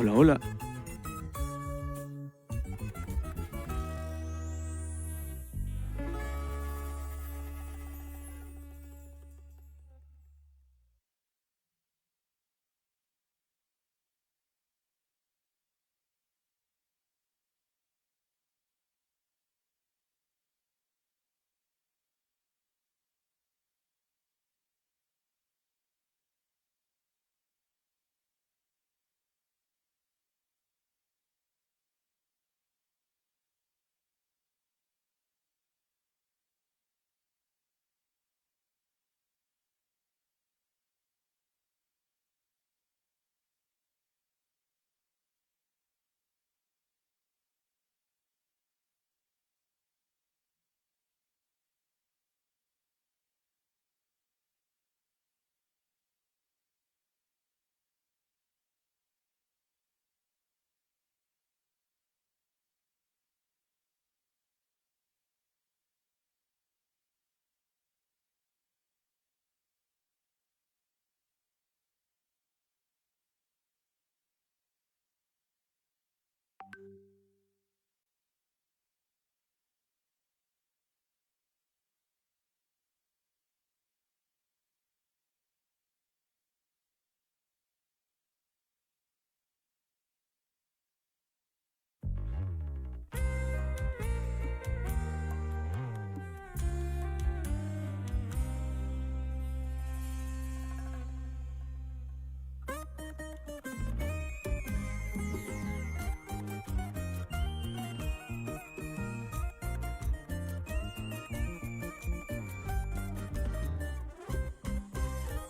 Hola, hola.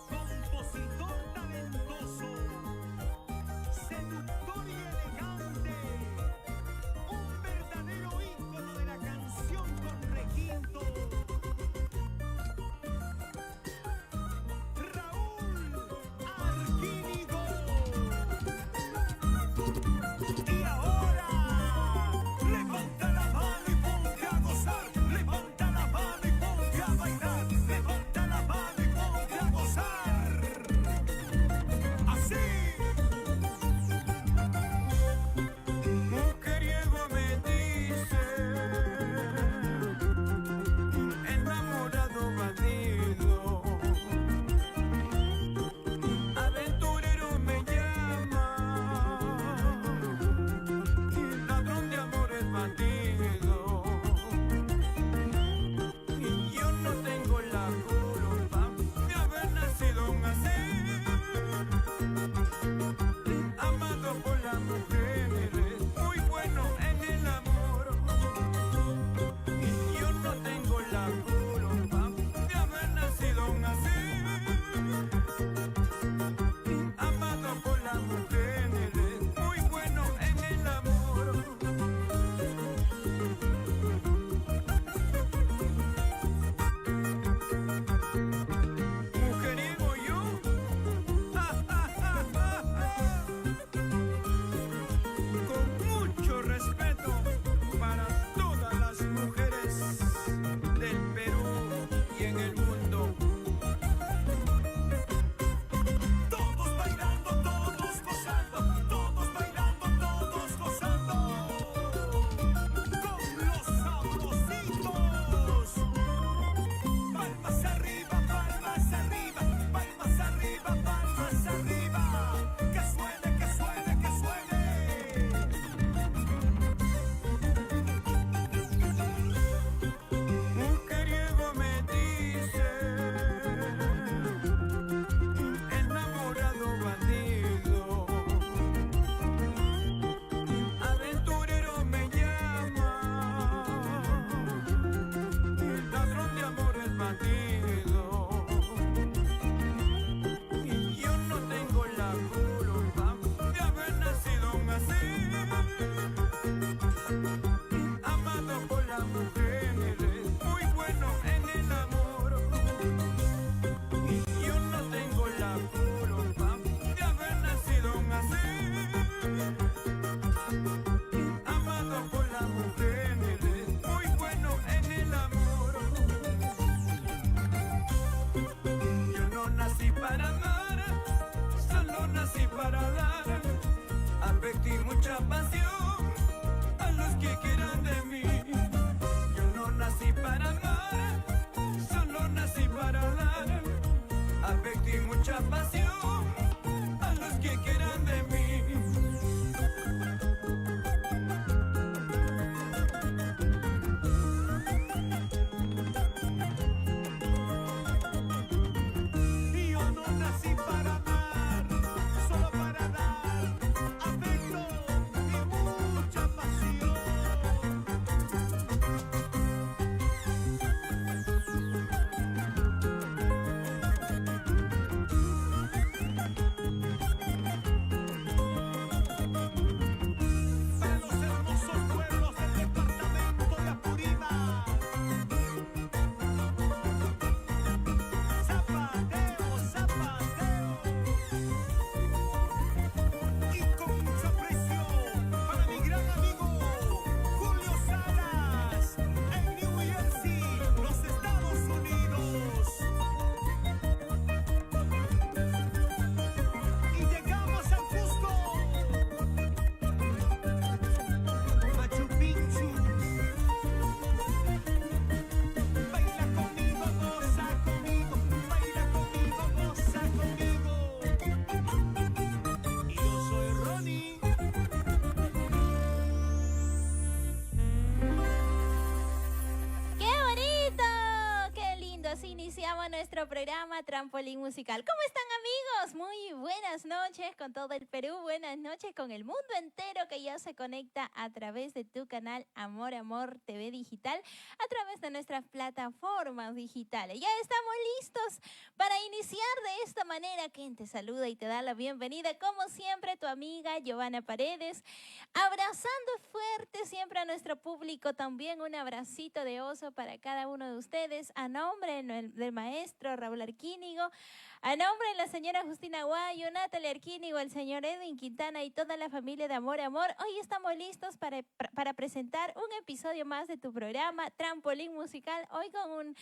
Compositor talentoso, seductor y elegante, un verdadero ícono de la canción con requinto. Raúl Arquínigo. Y ahora, levanta la mano y ponte a gozar. Levanta la mano y ponte a bailar. Levanta la mano y ponte a gozar. Así. Mujeriego me dice, enamorado bandido, aventurero me llama, ladrón de amores bandido. Y yo no tengo la culpa de haber nacido así, amado por las mujeres, muy bueno en el amor. Y yo no tengo la culpa de haber nacido así, amado por las mujeres, muy bueno en el amor. Mujeriego yo, con mucho respeto para todas las mujeres del Perú y en el mundo. Todos bailando, todos gozando, todos bailando, todos gozando, con los sabrositos. Palmas arriba, palmas arriba, palmas arriba, palmas arriba. Que suene, que suene, que suene. Mujeriego me dice, enamorado bandido, aventurero me llama, ladrón de amores bandido. Y yo no tengo la culpa de haber nacido así, amado por las mujeres, muy bueno en el amor. Y yo no tengo la culpa de haber nacido así, amado por las mujeres, muy bueno en el amor. Yo no nací para amar, solo nací para dar. mucha pasión a los que quieran de mí. Yo no nací para amar, solo nací para dar afecto y mucha pasión a los que quieran de mí. Yo no nací para amar, solo para dar afecto y mucha pasión. Para los hermosos pueblos del departamento de Apurímac, zapateo, zapateo. Y con mucho aprecio para mi gran amigo Julio Salas en New Jersey, los Estados Unidos. Y llegamos a Cusco, Machu Picchu. Baila conmigo, goza conmigo, baila conmigo, goza conmigo. Y yo soy Ronnie. ¡Qué bonito! ¡Qué lindo! Así iniciamos nuestro programa Trampolín Musical. ¿Cómo están, amigos? Muy buenas noches con todo el Perú. Buenas noches con el mundo entero que ya se conecta a través de tu canal Amor Amor TV Digital, a través de nuestras plataformas digitales. Ya estamos listos para iniciar de esta manera. Quien te saluda y te da la bienvenida, como siempre, tu amiga Giovanna Paredes, abrazando fuerte siempre a nuestro público. También un abracito de oso para cada uno de ustedes, a nombre del maestro Raúl Arquínigo, a nombre de la señora Justina Guayo, Natalia Arquínigo, el señor Edwin Quintana y toda la familia de Amor Amor. Hoy estamos listos para presentar un episodio más de tu programa Trampolín Musical. Hoy con un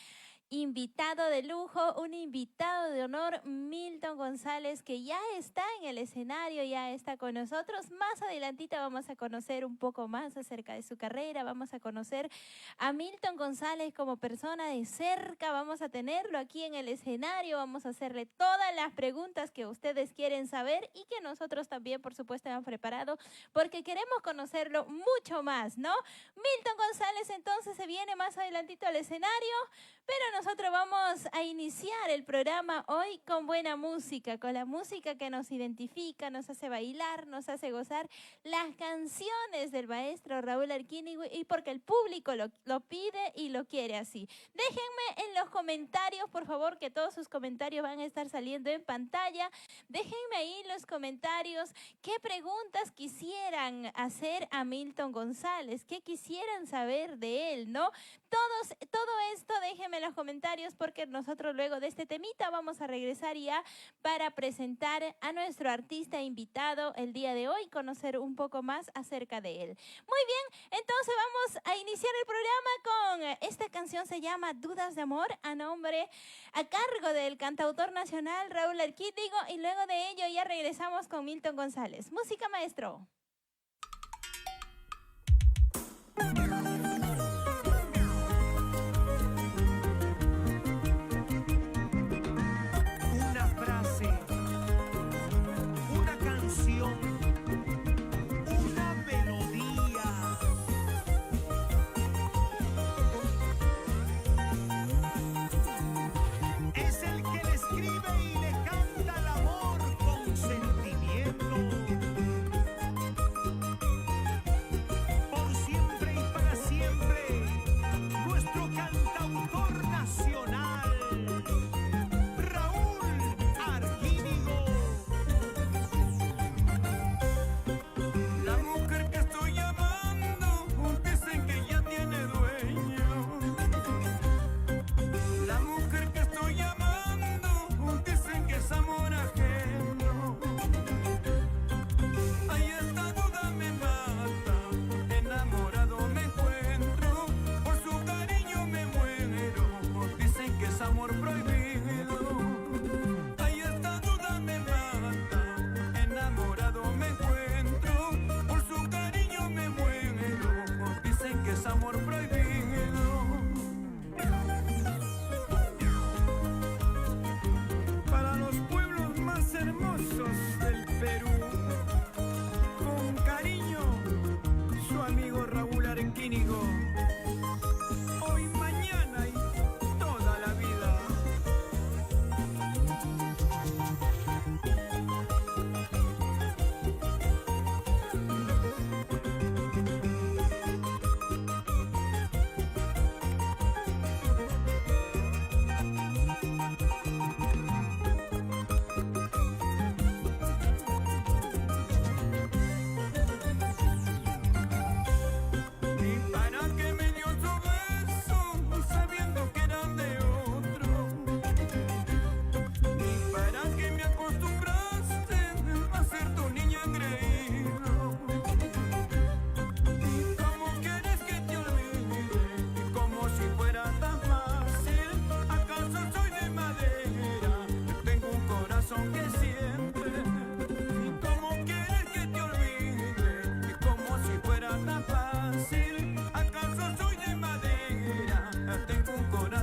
invitado de lujo, un invitado de honor, Milton González, que ya está en el escenario, ya está con nosotros. Más adelantito vamos a conocer un poco más acerca de su carrera, vamos a conocer a Milton González como persona de cerca, vamos a tenerlo aquí en el escenario, vamos a hacerle todas las preguntas que ustedes quieren saber y que nosotros también, por supuesto, hemos preparado, porque queremos conocerlo mucho más, ¿no? Milton González entonces se viene más adelantito al escenario, pero nosotros vamos a iniciar el programa hoy con buena música, con la música que nos identifica, nos hace bailar, nos hace gozar las canciones del maestro Raúl Arquínigo, y porque el público lo pide y lo quiere así. Déjenme en los comentarios, por favor, que todos sus comentarios van a estar saliendo en pantalla. Déjenme ahí en los comentarios qué preguntas quisieran hacer a Milton González, qué quisieran saber de él, ¿no? Todo esto déjenme en los comentarios, porque nosotros luego de este temita vamos a regresar ya para presentar a nuestro artista invitado el día de hoy, conocer un poco más acerca de él. Muy bien, entonces vamos a iniciar el programa con esta canción, se llama Dudas de Amor, a cargo del cantautor nacional Raúl Arquínigo, y luego de ello ya regresamos con Milton González. Música, maestro. Una frase, una canción, una melodía. Es el que le escribe y le canta el amor con sentimiento.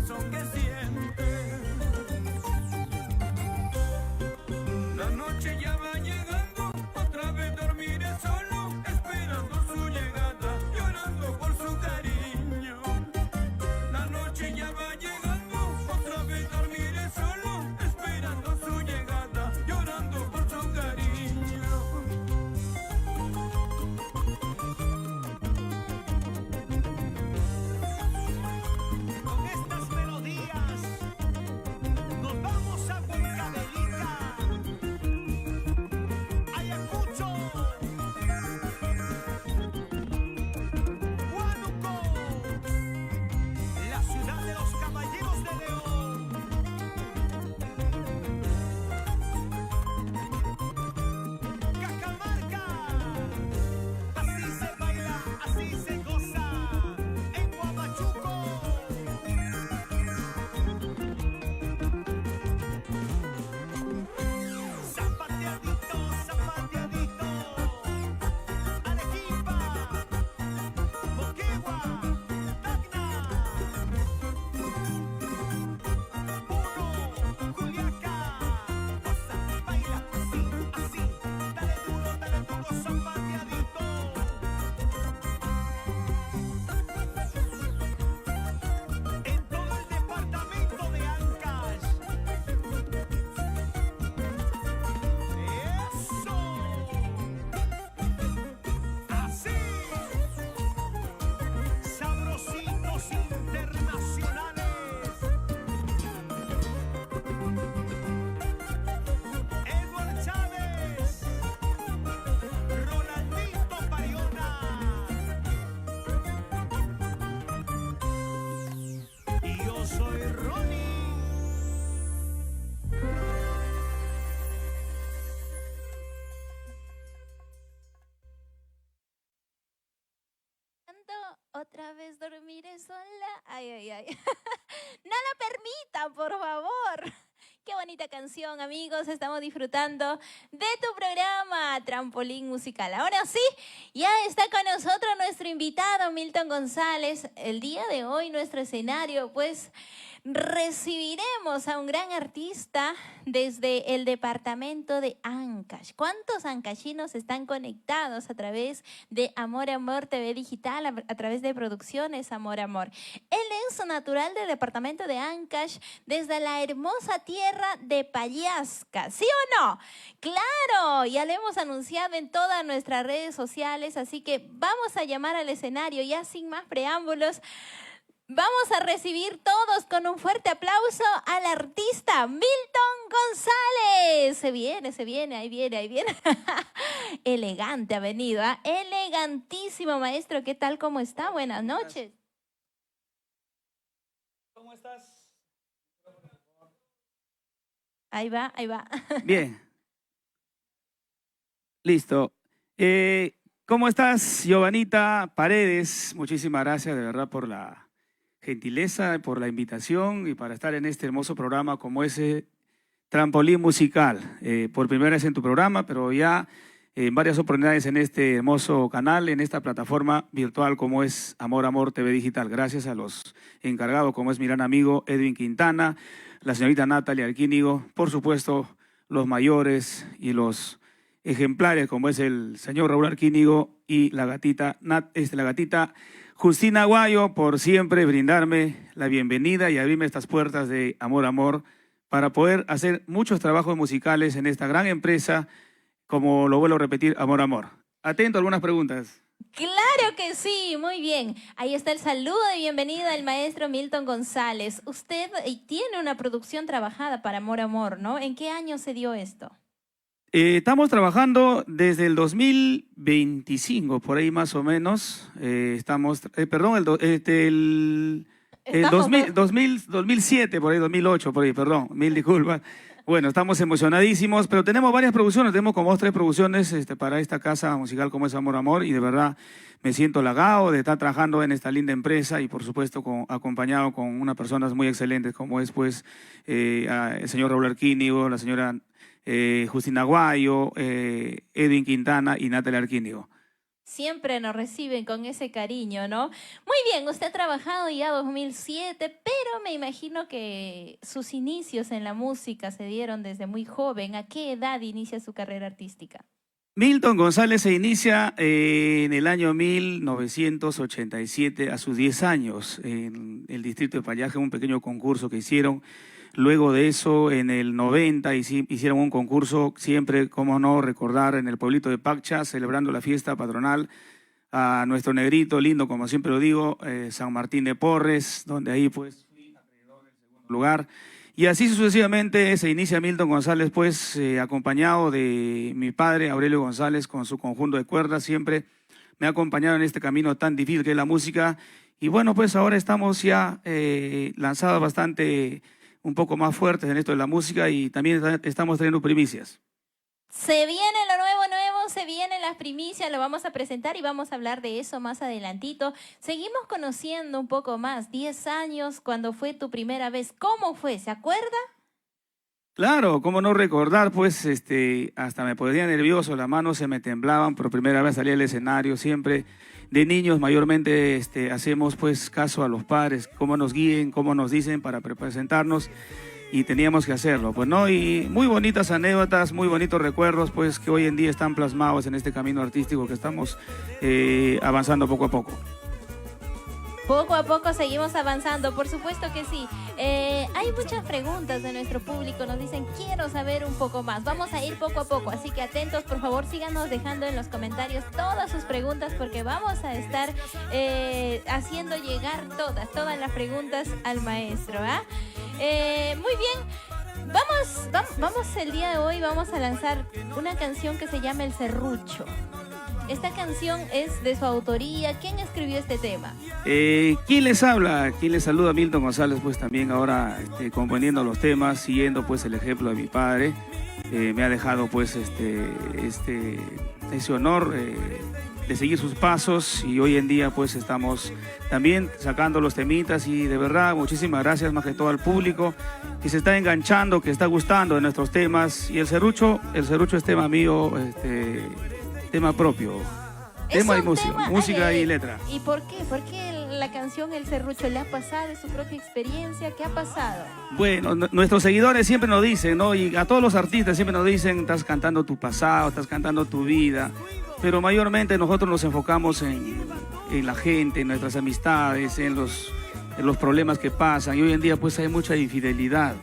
corazón que siente. La noche ya va llegando, otra vez dormiré solo, esperando su llegada, llorando por su cariño. La noche ya va llegando, otra vez dormiré solo, esperando su llegada, llorando por su cariño. Con estas melodías nos vamos a Huancavelica, Ayacucho, Huánuco, la ciudad de los caballeros de León. Cajamarca, así se baila, así se goza. En Huamachuco, zapateadito, zapateadito. Arequipa, Moquegua, Tacna, Puno, Juliaca. Goza, baila, así, así. Dale duro, zapateadito. En todo el departamento de Ancash. ¡Eso! ¡Así! Sabrositos internacionales. Edward Chávez. Rolandito Bayona. Y yo soy Ronnie. Otra vez dormiré sola. Ay, ay, ay. No lo permitan, por favor. Qué bonita canción, amigos. Estamos disfrutando de tu programa Trampolín Musical. Ahora sí, ya está con nosotros nuestro invitado Milton González. El día de hoy, nuestro escenario, pues recibiremos a un gran artista desde el departamento de Ancash. ¿Cuántos ancachinos están conectados a través de Amor Amor TV Digital, a través de Producciones Amor Amor? Él es natural del departamento de Ancash, desde la hermosa tierra de Pallasca. ¿Sí o no? ¡Claro! Ya lo hemos anunciado en todas nuestras redes sociales, así que vamos a llamar al escenario ya sin más preámbulos. Vamos a recibir todos con un fuerte aplauso al artista Milton González. Se viene, ahí viene. Elegante ha venido, ¿ah? Elegantísimo, maestro. ¿Qué tal? ¿Cómo está? Buenas noches. ¿Cómo estás? Ahí va. Bien. Listo. ¿Cómo estás, Giovanita Paredes? Muchísimas gracias de verdad por la gentileza, por la invitación y para estar en este hermoso programa como ese Trampolín Musical. Por primera vez en tu programa, pero ya en varias oportunidades en este hermoso canal, en esta plataforma virtual como es Amor Amor TV Digital. Gracias a los encargados como es mi gran amigo Edwin Quintana, la señorita Natalia Arquínigo, por supuesto los mayores y los ejemplares como es el señor Raúl Arquínigo y la gatita Justina Aguayo, por siempre brindarme la bienvenida y abrirme estas puertas de Amor Amor para poder hacer muchos trabajos musicales en esta gran empresa, como lo vuelvo a repetir, Amor Amor. Atento a algunas preguntas. Claro que sí, muy bien. Ahí está el saludo de bienvenida del maestro Milton González. Usted tiene una producción trabajada para Amor Amor, ¿no? ¿En qué año se dio esto? Estamos trabajando desde el 2025, por ahí más o menos. Estamos, perdón, el 2007, por ahí 2008, por ahí, perdón, mil disculpas. Bueno, estamos emocionadísimos, pero tenemos varias producciones, tenemos como 2 o 3 producciones para esta casa musical como es Amor Amor, y de verdad me siento halagado de estar trabajando en esta linda empresa y por supuesto acompañado con unas personas muy excelentes como es pues el señor Raúl Arquínigo, la señora Justina Aguayo, Edwin Quintana y Natalia Arquínigo. Siempre nos reciben con ese cariño, ¿no? Muy bien, usted ha trabajado ya 2007, pero me imagino que sus inicios en la música se dieron desde muy joven. ¿A qué edad inicia su carrera artística? Milton González se inicia en el año 1987, a sus 10 años, en el distrito de Pallaje, un pequeño concurso que hicieron. Luego de eso, en el 90, hicieron un concurso, siempre, cómo no recordar, en el pueblito de Paccha, celebrando la fiesta patronal a nuestro negrito lindo, como siempre lo digo, San Martín de Porres, donde ahí pues fui acreedor del segundo lugar. Y así sucesivamente se inicia Milton González, pues acompañado de mi padre, Aurelio González, con su conjunto de cuerdas, siempre me ha acompañado en este camino tan difícil que es la música. Y bueno, pues ahora estamos ya lanzados bastante, un poco más fuertes en esto de la música y también estamos teniendo primicias. Se viene lo nuevo, se vienen las primicias, lo vamos a presentar y vamos a hablar de eso más adelantito. Seguimos conociendo un poco más, 10 años, cuando fue tu primera vez. ¿Cómo fue? ¿Se acuerda? Claro, cómo no recordar, pues hasta me ponía nervioso, las manos se me temblaban, por primera vez salí al escenario, siempre de niños mayormente hacemos pues caso a los padres, cómo nos guíen, cómo nos dicen para presentarnos y teníamos que hacerlo, pues no, y muy bonitas anécdotas, muy bonitos recuerdos, pues que hoy en día están plasmados en este camino artístico que estamos avanzando poco a poco. Poco a poco seguimos avanzando, por supuesto que sí. Hay muchas preguntas de nuestro público, nos dicen, quiero saber un poco más. Vamos a ir poco a poco, así que atentos, por favor, síganos dejando en los comentarios todas sus preguntas porque vamos a estar haciendo llegar todas las preguntas al maestro. Muy bien, vamos el día de hoy, vamos a lanzar una canción que se llama El Serrucho. Esta canción es de su autoría. ¿Quién escribió este tema? ¿Quién les habla? ¿Quién les saluda? Milton González, pues también ahora componiendo los temas, siguiendo pues el ejemplo de mi padre. Me ha dejado pues ese honor de seguir sus pasos y hoy en día pues estamos también sacando los temitas y de verdad muchísimas gracias más que todo al público que se está enganchando, que está gustando de nuestros temas y el serrucho es tema mío, tema propio, tema y música y letra. ¿Y por qué? ¿Por qué la canción El Serrucho le ha pasado? ¿Es su propia experiencia? ¿Qué ha pasado? Bueno, nuestros seguidores siempre nos dicen, ¿no? Y a todos los artistas siempre nos dicen, estás cantando tu pasado, estás cantando tu vida, pero mayormente nosotros nos enfocamos en la gente, en nuestras amistades, en los problemas que pasan y hoy en día pues hay mucha infidelidad.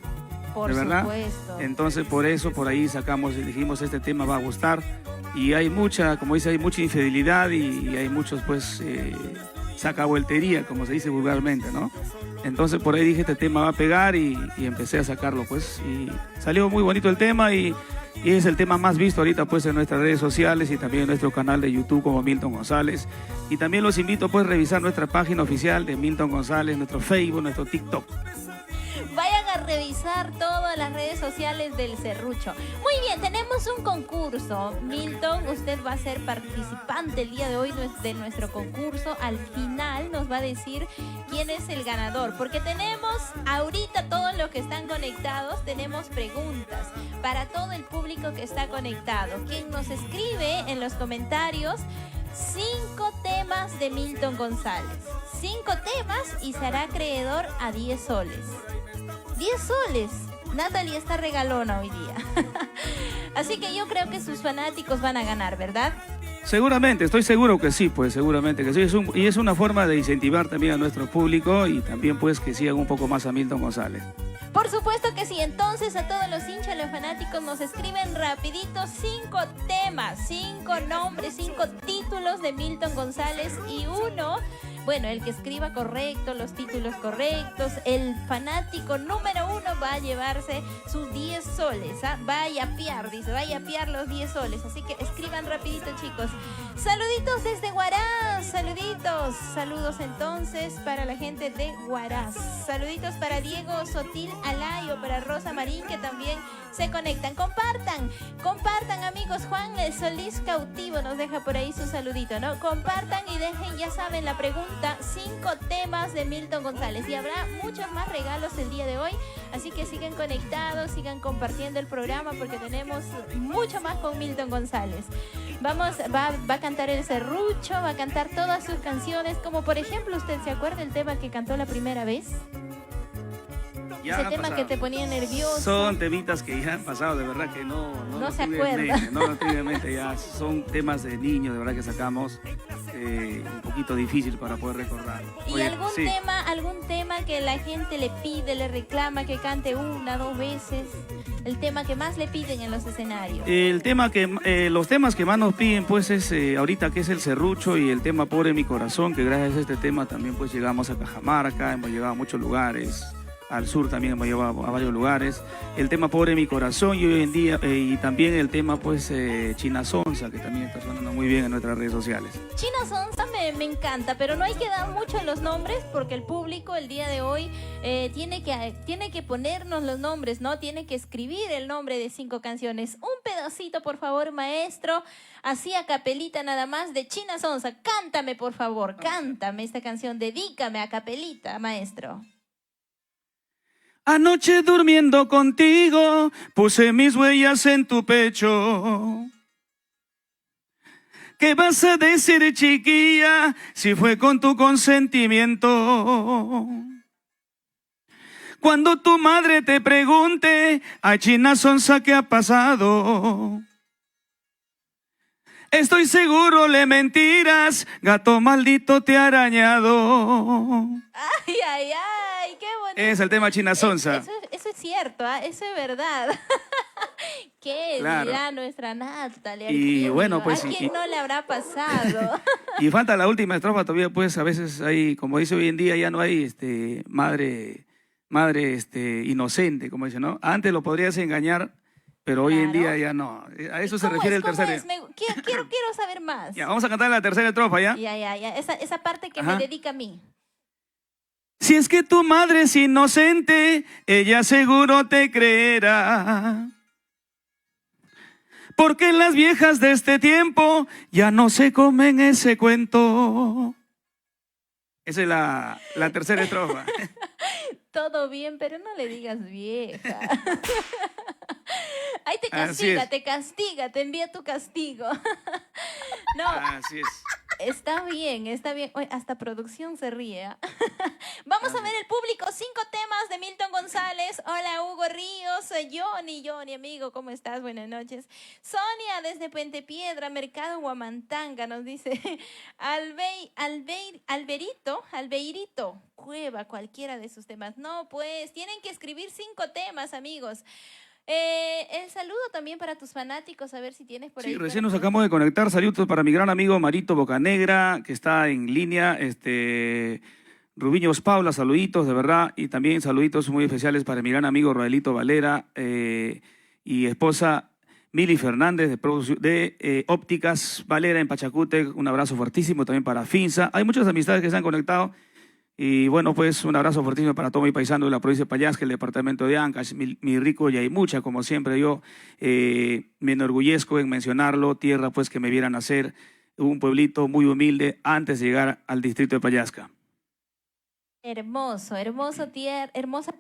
Por ¿verdad? supuesto. Entonces por eso por ahí sacamos y dijimos este tema va a gustar y hay mucha, como dice, hay mucha infidelidad y hay muchos pues sacavueltería, como se dice vulgarmente, ¿no? Entonces por ahí dije este tema va a pegar y empecé a sacarlo pues y salió muy bonito el tema y es el tema más visto ahorita pues en nuestras redes sociales y también en nuestro canal de YouTube como Milton González y también los invito pues a revisar nuestra página oficial de Milton González, nuestro Facebook, nuestro TikTok. Vayan a revisar todas las redes sociales del Serrucho. Muy bien, tenemos un concurso. Milton, usted va a ser participante el día de hoy de nuestro concurso. Al final nos va a decir quién es el ganador. Porque tenemos ahorita todos los que están conectados, tenemos preguntas para todo el público que está conectado. Quien nos escribe en los comentarios 5 temas de Milton González. 5 temas y será acreedor a 10 soles. 10 soles. Natalie está regalona hoy día. Así que yo creo que sus fanáticos van a ganar, ¿verdad? Seguramente, estoy seguro que sí, pues seguramente que sí. Y es una forma de incentivar también a nuestro público y también pues que sigan un poco más a Milton González. Por supuesto que sí. Entonces a todos los hinchas, los fanáticos nos escriben rapidito 5 temas, 5 nombres, 5 títulos de Milton González y uno... Bueno, el que escriba correcto, los títulos correctos, el fanático número 1 va a llevarse sus 10 soles. Va a yapear, dice, va a yapear los 10 soles. Así que escriban rapidito, chicos. Saluditos desde Huaraz, saluditos. Saludos entonces para la gente de Huaraz. Saluditos para Diego Sotil Alayo, para Rosa Marín, que también se conectan. Compartan, amigos. Juan Solís Cautivo nos deja por ahí su saludito, ¿no? Compartan y dejen, ya saben, la pregunta. 5 temas de Milton González y habrá muchos más regalos el día de hoy. Así que sigan conectados, sigan compartiendo el programa porque tenemos mucho más con Milton González. Va a cantar El Serrucho, va a cantar todas sus canciones, como por ejemplo, ¿usted se acuerda el tema que cantó la primera vez? Ya Ese han tema pasado. que te ponía nervioso. Son temitas que ya han pasado, de verdad que no se tienen acuerda. mente, no tienen mente, ya son temas de niños, de verdad que sacamos un poquito difícil para poder recordar. ¿Y Oye, algún sí. tema que la gente le pide, le reclama que cante una, dos veces? El tema que más le piden en los escenarios. Los temas que más nos piden pues es ahorita que es el serrucho y el tema Pobre mi corazón, que gracias a este tema también pues llegamos a Cajamarca, hemos llegado a muchos lugares, al sur también hemos llegado a varios lugares. El tema Pobre mi corazón y hoy en día y también el tema pues China Sonsa, que también está sonando muy bien en nuestras redes sociales. China Sonsa me encanta, pero no hay que dar mucho en los nombres porque el público el día de hoy tiene que ponernos los nombres, ¿no? Tiene que escribir el nombre de 5 canciones. Un pedacito, por favor, maestro, así a capelita nada más de China Sonsa. Cántame, por favor, cántame esta canción, dedícame a capelita, maestro. Anoche durmiendo contigo puse mis huellas en tu pecho. ¿Qué vas a decir, chiquilla, si fue con tu consentimiento? Cuando tu madre te pregunte, a China Sonsa, ¿qué ha pasado? Estoy seguro le mentirás, gato maldito te ha arañado. Ay, ay, ay, qué bonito. Es el tema China Sonsa. Eso es cierto, ¿eh? Eso es verdad. ¿Qué Claro. dirá nuestra Natalia? Y bueno, pues, ¿A quién no le habrá pasado? Y falta la última estrofa todavía, pues a veces hay, como dice hoy en día, ya no hay madre inocente, como dice, ¿no? Antes lo podrías engañar, pero hoy en Claro. día ya no. A eso se ¿Cómo refiere es? el ¿Cómo tercer. es? Quiero saber más. Ya, vamos a cantar la tercera estrofa, ¿ya? Ya. Esa parte que Ajá. me dedica a mí. Si es que tu madre es inocente, ella seguro te creerá. Porque las viejas de este tiempo ya no se comen ese cuento. Esa es la tercera estrofa. Todo bien, pero no le digas vieja. Ahí te Así castiga, es. te envía tu castigo. No, Así es. está bien. Oye, hasta producción se ríe. ¿Ah? Vamos a ver el público. 5 temas de Milton González. Hola, Hugo Ríos. Johnny, amigo, ¿cómo estás? Buenas noches. Sonia, desde Puente Piedra, Mercado Huamantanga, nos dice Albeirito, Cueva, cualquiera de sus temas. No, pues, tienen que escribir 5 temas, amigos. El saludo también para tus fanáticos, a ver si tienes por ahí. Sí, recién nos acabamos de conectar. Saludos para mi gran amigo Marito Bocanegra, que está en línea. Rubiños Paula, saluditos, de verdad. Y también saluditos muy especiales para mi gran amigo Roelito Valera y esposa Mili Fernández de Ópticas Valera en Pachacútec. Un abrazo fuertísimo también para Finza. Hay muchas amistades que se han conectado. Y bueno, pues un abrazo fuertísimo para todo mi paisano de la provincia de Payasca, el departamento de Ancash, mi rico Yaimucha, como siempre yo me enorgullezco en mencionarlo, tierra pues que me viera nacer, un pueblito muy humilde antes de llegar al distrito de Payasca. Hermosa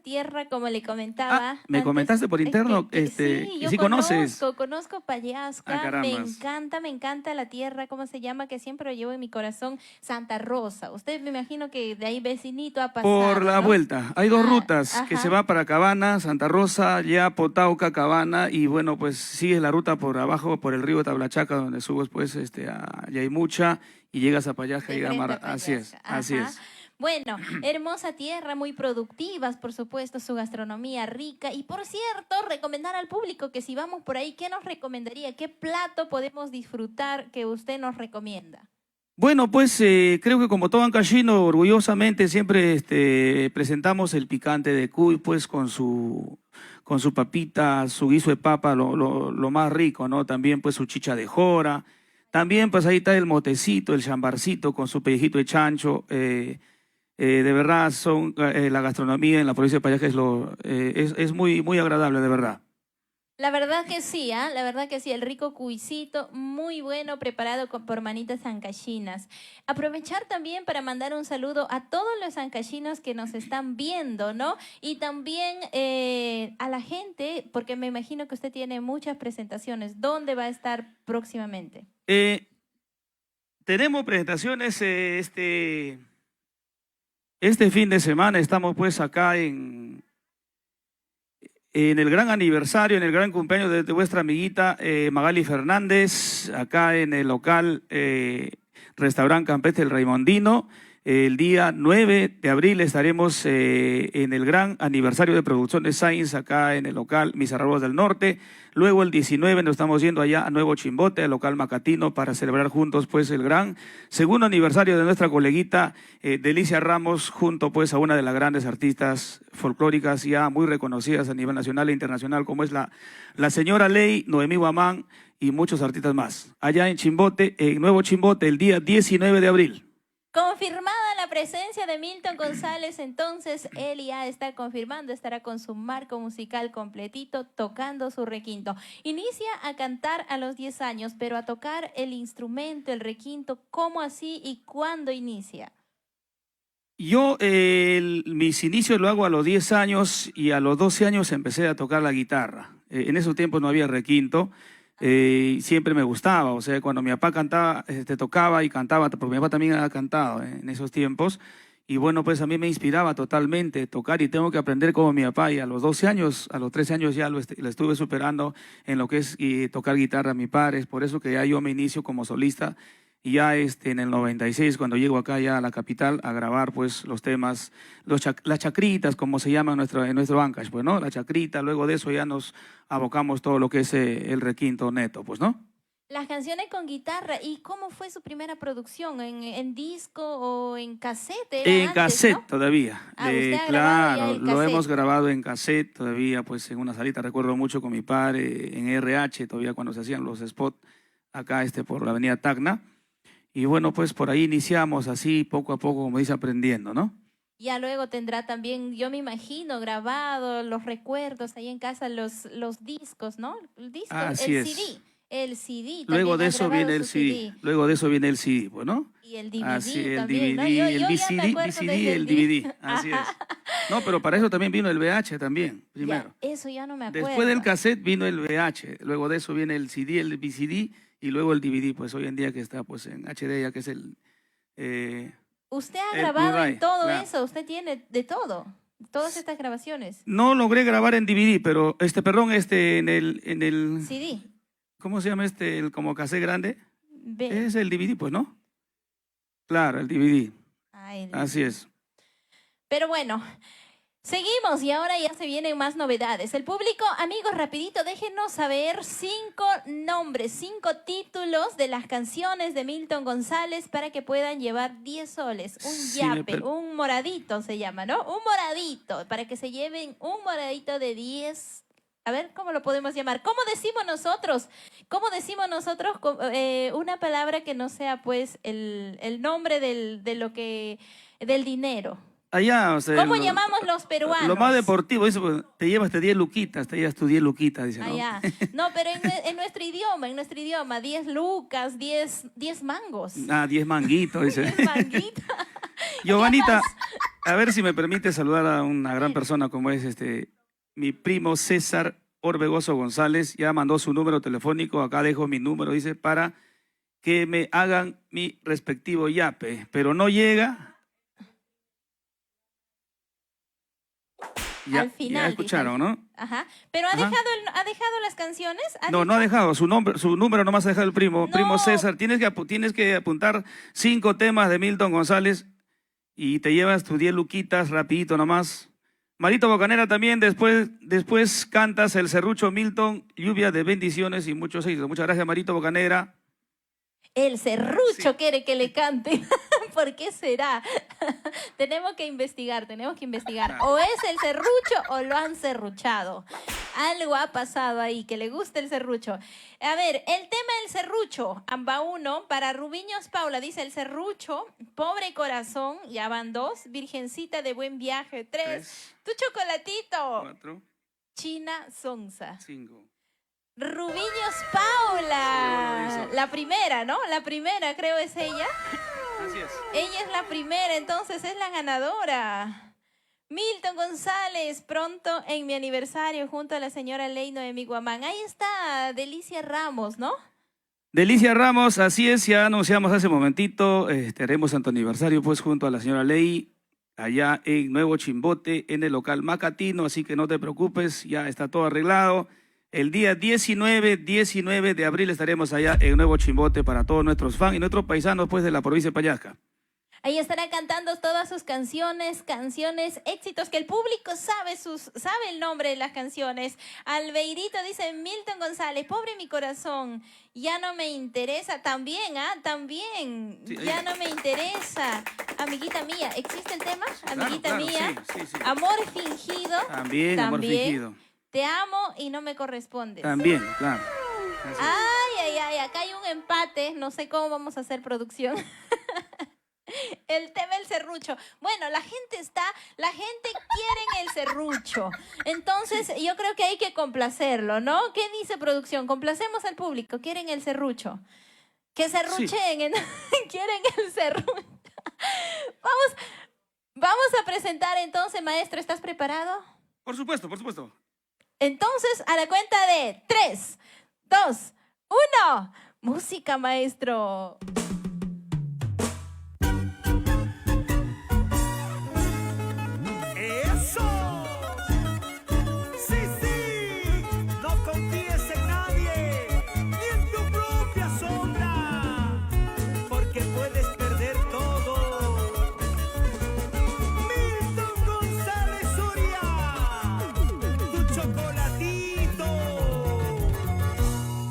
tierra, como le comentaba. Me antes. comentaste por interno, Sí, yo sí conoces. conozco Payasca, me encanta la tierra, ¿cómo se llama? Que siempre lo llevo en mi corazón, Santa Rosa. Usted me imagino que de ahí vecinito ha pasado, Por la ¿no? vuelta, hay 2 rutas que ajá. se va para Cabana, Santa Rosa, ya Potauca, Cabana, y bueno, pues sigue la ruta por abajo, por el río Tablachaca, donde subes pues a Yaimucha y llegas a Payasca, De llegas a frente Mar. a Así es, Payasca. así Ajá. es. Bueno, hermosa tierra, muy productivas, por supuesto, su gastronomía rica. Y por cierto, recomendar al público que si vamos por ahí, ¿qué nos recomendaría? ¿Qué plato podemos disfrutar que usted nos recomienda? Bueno, pues creo que como todo ancashino, orgullosamente siempre presentamos el picante de cuy, pues con su papita, su guiso de papa, lo más rico, ¿no? También pues su chicha de jora. También pues ahí está el motecito, el chambarcito con su pellejito de chancho. De verdad, la gastronomía en la provincia de Payasca es muy, muy agradable, de verdad. La verdad que sí, ¿ah? La verdad que sí, el rico cuisito, muy bueno, preparado por manitas ancachinas. Aprovechar también para mandar un saludo a todos los ancachinos que nos están viendo, ¿no? Y también a la gente, porque me imagino que usted tiene muchas presentaciones. ¿Dónde va a estar próximamente? Tenemos presentaciones este fin de semana. Estamos pues acá en el gran aniversario, en el gran cumpleaños de vuestra amiguita Magali Fernández, acá en el local Restaurante Campestre El Raimondino. El día 9 de abril estaremos en el gran aniversario de Producciones Sainz, acá en el local Mis Arrabos del Norte. Luego el 19 nos estamos yendo allá a Nuevo Chimbote, al local Macatino, para celebrar juntos pues el gran segundo aniversario de nuestra coleguita Delicia Ramos, junto pues a una de las grandes artistas folclóricas ya muy reconocidas a nivel nacional e internacional, como es la señora Ley, Noemí Guamán y muchos artistas más. Allá en Chimbote, en Nuevo Chimbote, el día 19 de abril. Confirmada la presencia de Milton González, entonces él ya está confirmando, estará con su marco musical completito, tocando su requinto. Inicia a cantar a los 10 años, pero a tocar el instrumento, el requinto, ¿cómo así y cuándo inicia? Yo mis inicios lo hago a los 10 años y a los 12 años empecé a tocar la guitarra. En esos tiempos no había requinto. Siempre me gustaba, o sea, cuando mi papá cantaba, tocaba y cantaba, porque mi papá también ha cantado en esos tiempos, y bueno, pues a mí me inspiraba totalmente tocar y tengo que aprender como mi papá, y a los 12 años, a los 13 años ya lo estuve superando en lo que es tocar guitarra a mi padre. Es por eso que ya yo me inicio como solista, y ya en el 96, cuando llego acá ya a la capital a grabar pues los temas, las chacritas, como se llama en nuestro Ancash, pues, ¿no? La chacrita, luego de eso ya nos abocamos todo lo que es el requinto neto, pues, ¿no? Las canciones con guitarra, ¿y cómo fue su primera producción? ¿En disco o en cassette? En Antes, cassette, ¿no? todavía. Usted ha grabado ya Claro, el lo cassette. hemos grabado en cassette todavía, pues en una salita, recuerdo mucho con mi padre, en RH, todavía cuando se hacían los spots acá por la avenida Tacna. Y bueno, pues por ahí iniciamos así, poco a poco, como dice, aprendiendo, ¿no? Ya luego tendrá también, yo me imagino, grabado los recuerdos ahí en casa, los discos, ¿no? El disco, Así el es. CD. El CD. Luego también de ha eso grabado viene el su CD. Luego de eso viene el CD, pues, ¿no? Y el DVD Así, el también, ¿no? DVD, Yo el ya me VCD, acuerdo VCD, desde el DVD. Así es. No, pero para eso también vino el VH también, primero. Ya, eso ya no me acuerdo. Después del cassette vino el VH, luego de eso viene el CD, el VCD y luego el DVD, pues hoy en día que está pues en HD, ya que es Usted ha el grabado Blu-ray, en todo claro. eso, usted tiene de todo, todas estas grabaciones. No logré grabar en DVD, pero perdón, en el CD. ¿cómo se llama el como cassette grande? Ve. Es el DVD, pues, ¿no? Claro, el DVD. Ay, Así es. pero bueno, seguimos y ahora ya se vienen más novedades. El público, amigos, rapidito, déjenos saber 5 nombres, 5 títulos de las canciones de Milton González para que puedan llevar 10 soles. Un Sí, yape, un moradito se llama, ¿no? Un moradito, para que se lleven un moradito de 10. A ver, ¿cómo lo podemos llamar? ¿Cómo decimos nosotros? ¿Cómo decimos nosotros una palabra que no sea, pues, el nombre del dinero? Allá, o sea, ¿Cómo llamamos los peruanos? lo más deportivo, eso, pues, te llevas 10 luquitas, te llevas tus 10 luquitas, dice, ¿no? Allá. No, pero en nuestro idioma, 10 lucas, 10 mangos. 10 manguitos, dice. 10 manguitos. Giovanita, a ver si me permite saludar a una gran persona como es mi primo César Orbegoso González. Ya mandó su número telefónico, acá dejo mi número, dice, para que me hagan mi respectivo yape, pero no llega. Ya, Al final, ya escucharon, ¿no? Ajá. Pero ¿ha Ajá. dejado las canciones? No, no ha dejado su número nomás ha dejado el primo, No. primo César. Tienes que apuntar 5 temas de Milton González y te llevas tus 10 luquitas rapidito nomás. Marito Bocanera también, después cantas el serrucho Milton, lluvia de bendiciones y muchos éxitos. Muchas gracias, Marito Bocanera. El serrucho Sí. quiere que le cante. ¿Por qué será? Tenemos que investigar. O es el serrucho o lo han serruchado. Algo ha pasado ahí, que le gusta el serrucho. A ver, el tema del serrucho. Va 1 para Rubiños Paula. Dice el serrucho, pobre corazón. Ya van 2. Virgencita de buen viaje. 3. 3, Tu chocolatito. 4, China Sonsa. 5. Rubiños Sí, Paula. bueno, eso. La primera, ¿no? La primera, creo es ella. Así es. Ella es la primera, entonces es la ganadora. Milton González, pronto en mi aniversario, junto a la señora Ley Noemí Guamán. Ahí está Delicia Ramos, ¿no? Delicia Ramos, así es, ya anunciamos hace momentito, haremos santo aniversario pues junto a la señora Ley, allá en Nuevo Chimbote, en el local Macatino, así que no te preocupes, ya está todo arreglado. El día 19 de abril estaremos allá en Nuevo Chimbote para todos nuestros fans y nuestros paisanos pues de la provincia de Payasca. Ahí estará cantando todas sus canciones, éxitos que el público sabe el nombre de las canciones. Albeirito dice, Milton González, pobre mi corazón, ya no me interesa. También, también, Sí, ya no me interesa. Amiguita mía, ¿existe el tema? Amiguita Claro, mía, sí. amor fingido. También, amor fingido. Te amo y no me correspondes. También, claro. Así es. Ay, acá hay un empate, no sé cómo vamos a hacer producción. El tema del serrucho. Bueno, la gente quiere el serrucho. Entonces, yo creo que hay que complacerlo, ¿no? ¿Qué dice producción? Complacemos al público, quieren el serrucho. Que serruchen, quieren el serrucho. Vamos a presentar entonces, maestro, ¿estás preparado? Por supuesto, por supuesto. Entonces, a la cuenta de 3, 2, 1. Música, maestro. ¡Eso! Sí, sí, no confíes en nadie, ni en tu propia sombra, porque puedes perder todo. Milton González Soria, tu chocolatito.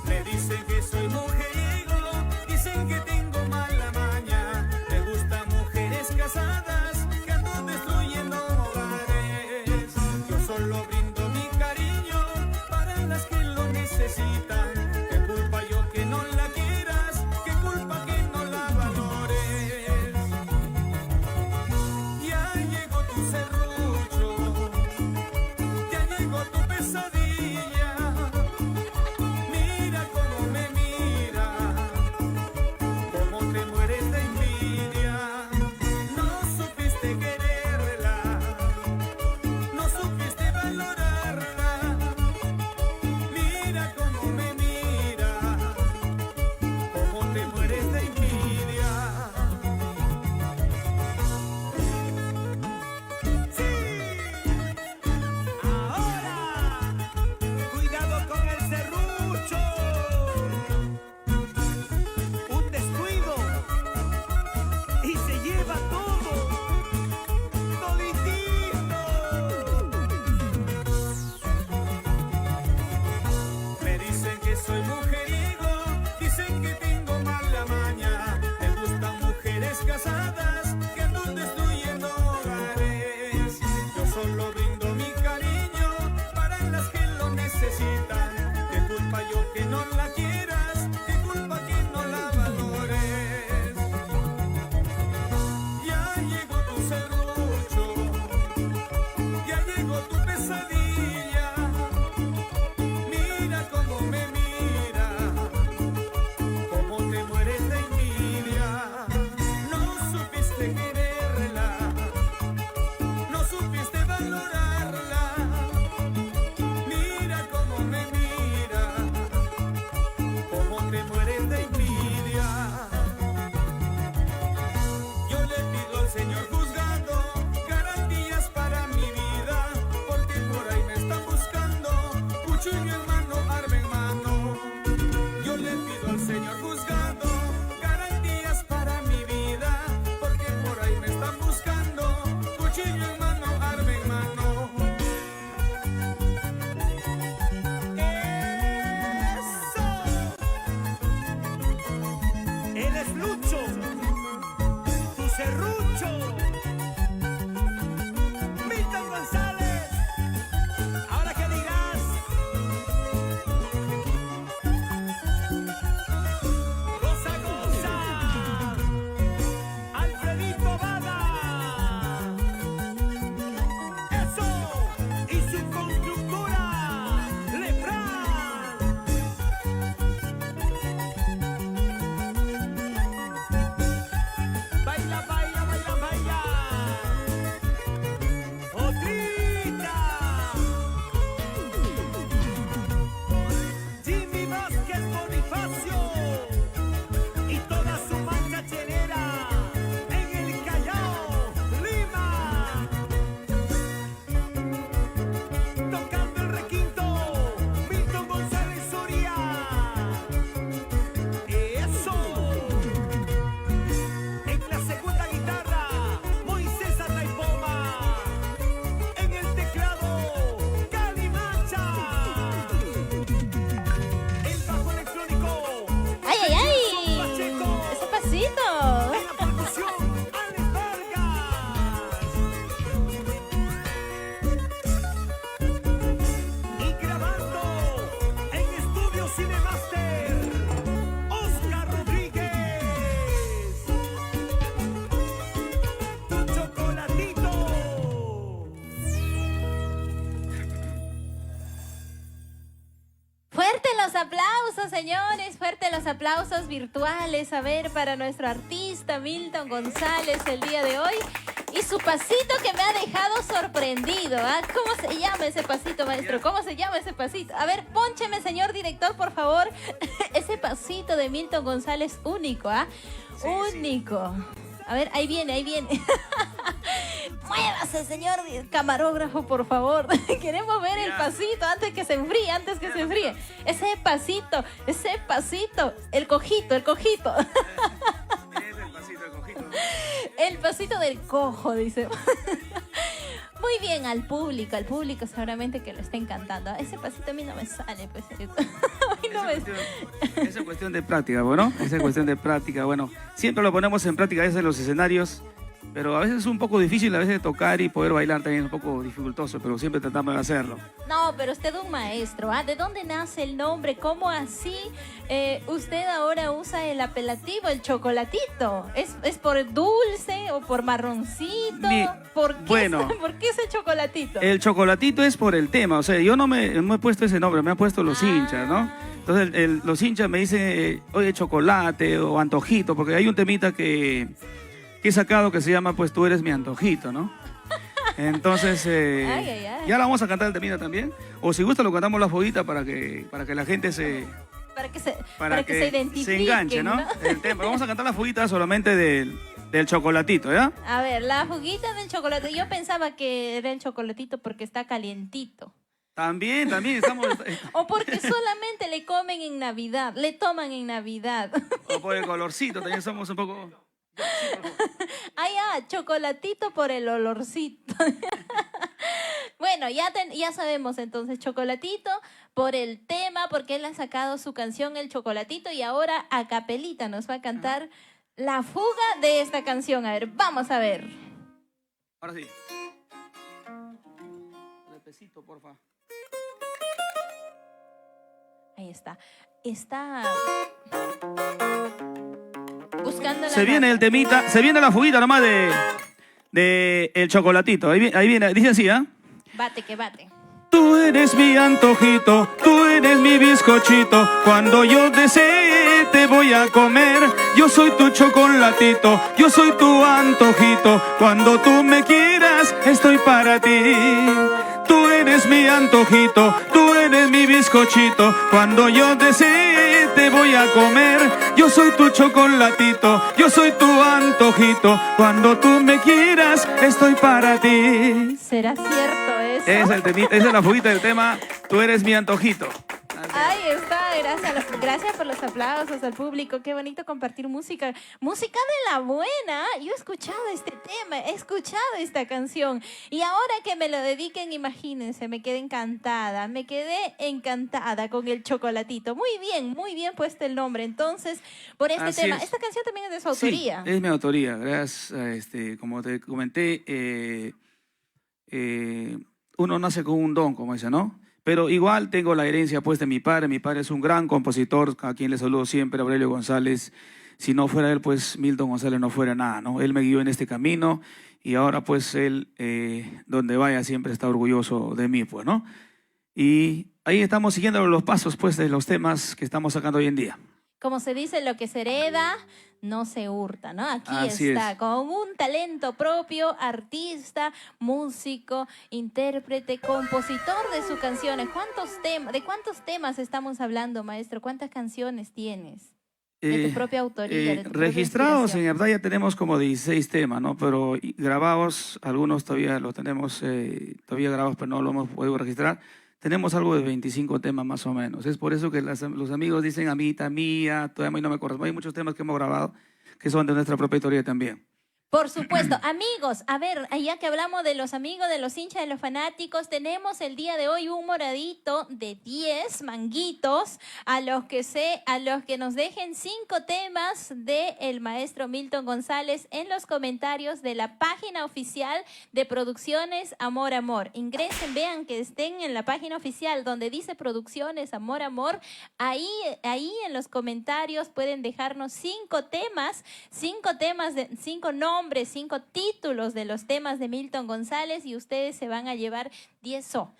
Me dicen que soy mujeriego, dicen que tengo mala maña. Me gustan mujeres casadas que andan destruyendo hogares. Yo solo brindo mi cariño para las que lo necesitan. ¿Qué culpa yo que no la quieras? ¿Qué culpa que no la valores? Ya llegó tu serrucho, ya llegó tu pesadilla. Mira cómo me mira, cómo te mueres de envidia. No supiste quererla, no supiste valorarla. Mira cómo me aplausos, señores, fuerte los aplausos virtuales, a ver, para nuestro artista Milton González el día de hoy. Y su pasito que me ha dejado sorprendido, ¿ah? ¿Cómo se llama ese pasito, maestro? ¿Cómo se llama ese pasito? A ver, póncheme, señor director, por favor, ese pasito de Milton González único, ¿ah? Sí, único. A ver, ahí viene, ahí viene. Muévase, señor camarógrafo, por favor. Queremos ver el pasito antes que se enfríe, antes que se enfríe. Ese pasito, el cojito, el cojito. El pasito del cojo, dice. Muy bien, al público seguramente que lo está encantando. Ese pasito a mí no me sale, pues. A mí no me... Esa es cuestión de práctica, bueno, esa es cuestión de práctica, bueno. Siempre lo ponemos en práctica a veces en los escenarios, pero a veces es un poco difícil a veces tocar y poder bailar también es un poco dificultoso, pero siempre tratamos de hacerlo. No, pero usted es un maestro, ¿ah? ¿De dónde nace el nombre? ¿Cómo así usted ahora usa el apelativo, el chocolatito? ¿Es por dulce o por marroncito? ¿Por qué, bueno, ¿por qué ese chocolatito? El chocolatito es por el tema, o sea, yo no he puesto ese nombre, me han puesto los hinchas, ¿no? Entonces los hinchas me dicen, oye, chocolate o antojito, porque hay un temita que he sacado que se llama, pues tú eres mi antojito, ¿no? Entonces, ya la vamos a cantar el temita también. O si gusta lo cantamos la foguita para que la gente se... Para que se identifique, se enganche, ¿no? El tema. Vamos a cantar la foguita solamente del chocolatito, ¿ya? A ver, la foguita del chocolate. Yo pensaba que era el chocolatito porque está calientito. También estamos... O porque solamente le comen en Navidad, le toman en Navidad. O por el colorcito, también somos un poco... Chocolatito por el olorcito. Bueno, ya sabemos entonces, chocolatito por el tema, porque él ha sacado su canción El Chocolatito y ahora a capelita nos va a cantar la fuga de esta canción. A ver, vamos a ver. Ahora sí. Repesito, porfa. Ahí está. Está buscando la... Se viene el temita, se viene la fuguita nomás de el chocolatito. Ahí viene, dice así, ¿ah? Bate que bate. Tú eres mi antojito, tú eres mi bizcochito. Cuando yo desee te voy a comer. Yo soy tu chocolatito, yo soy tu antojito. Cuando tú me quieras, estoy para ti. Tú eres mi antojito, tú eres mi bizcochito. Cuando yo desee te voy a comer. Yo soy tu chocolatito, yo soy tu antojito. Cuando tú me quieras, estoy para ti. ¿Será cierto eso? Esa es la fuguita del tema, tú eres mi antojito. Ahí está, gracias por los aplausos al público, qué bonito compartir música de la buena. Yo he escuchado este tema, he escuchado esta canción y ahora que me lo dediquen, imagínense, me quedé encantada con el chocolatito. Muy bien puesto el nombre, entonces, por este Así tema. es. Esta canción también es de su autoría. Sí, es mi autoría, gracias a como te comenté, uno nace con un don, como dice, ¿no? Pero igual tengo la herencia pues de mi padre es un gran compositor, a quien le saludo siempre, Aurelio González. Si no fuera él, pues Milton González no fuera nada, ¿no? Él me guió en este camino y ahora pues él, donde vaya, siempre está orgulloso de mí, pues, ¿no? Y ahí estamos siguiendo los pasos pues de los temas que estamos sacando hoy en día. Como se dice, lo que se hereda no se hurta, ¿no? Aquí Así está, es. con un talento propio, artista, músico, intérprete, compositor de sus canciones. ¿De cuántos temas estamos hablando, maestro? ¿Cuántas canciones tienes? De tu propia autoría. De tu propia registrados en inspiración. verdad ya tenemos como 16 temas, ¿no? Pero grabados, algunos todavía los tenemos todavía grabados, pero no lo hemos podido registrar. Tenemos algo de 25 temas más o menos. Es por eso que los amigos dicen amiguita mía, todavía no me corresponde. Hay muchos temas que hemos grabado que son de nuestra propia autoría también. Por supuesto. Amigos, a ver, ya que hablamos de los amigos, de los hinchas, de los fanáticos, tenemos el día de hoy un moradito de 10 manguitos a los que nos dejen 5 temas del maestro Milton González en los comentarios de la página oficial de Producciones Amor Amor. Ingresen, vean que estén en la página oficial donde dice Producciones Amor Amor. Ahí en los comentarios pueden dejarnos 5 temas, 5 nombres nombres, 5 títulos de los temas de Milton González y ustedes se van a llevar 10 so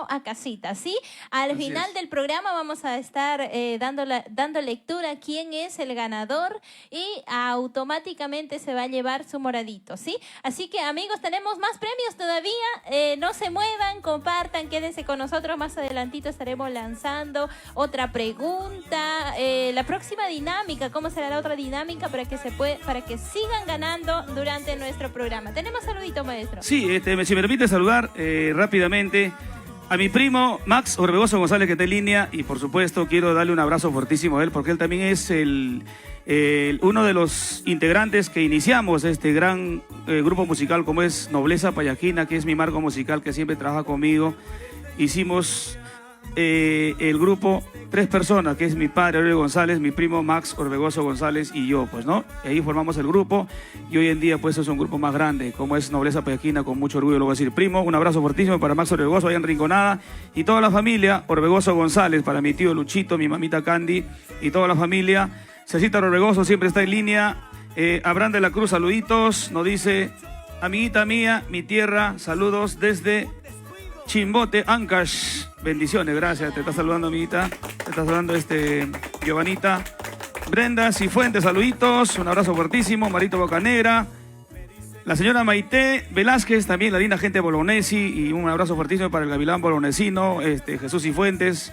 a casita, ¿sí? Al final del programa vamos a estar dando lectura a quién es el ganador y automáticamente se va a llevar su moradito, ¿sí? Así que, amigos, tenemos más premios todavía. No se muevan, compartan, quédense con nosotros. Más adelantito estaremos lanzando otra pregunta. La próxima dinámica, ¿cómo será la otra dinámica para que sigan ganando durante nuestro programa? Tenemos saludito, maestro. Sí, si me permite saludar rápidamente a mi primo Max Orbegoso González, que está en línea, y por supuesto quiero darle un abrazo fortísimo a él, porque él también es uno de los integrantes que iniciamos este gran grupo musical como es Nobleza Payaquina, que es mi marco musical que siempre trabaja conmigo. Hicimos el grupo 3 personas, que es mi padre Aurelio González, mi primo Max Orbegoso González y yo, pues, ¿no? Y ahí formamos el grupo y hoy en día pues es un grupo más grande, como es Nobleza Payaquina, con mucho orgullo lo voy a decir. Primo, un abrazo fortísimo para Max Orbegoso allá en Rinconada y toda la familia Orbegoso González, para mi tío Luchito, mi mamita Candy y toda la familia. Cecita Orbegoso siempre está en línea. Abraham de la Cruz, saluditos, nos dice: amiguita mía, mi tierra, saludos desde Chimbote, Ancash. Bendiciones, gracias. Te está saludando, amiguita. Te está saludando Giovanita. Brenda Cifuentes, saluditos. Un abrazo fuertísimo. Marito Bocanegra. La señora Maite Velázquez, también la linda gente de Bolognesi. Y un abrazo fuertísimo para el gavilán bolognesino, Jesús Cifuentes.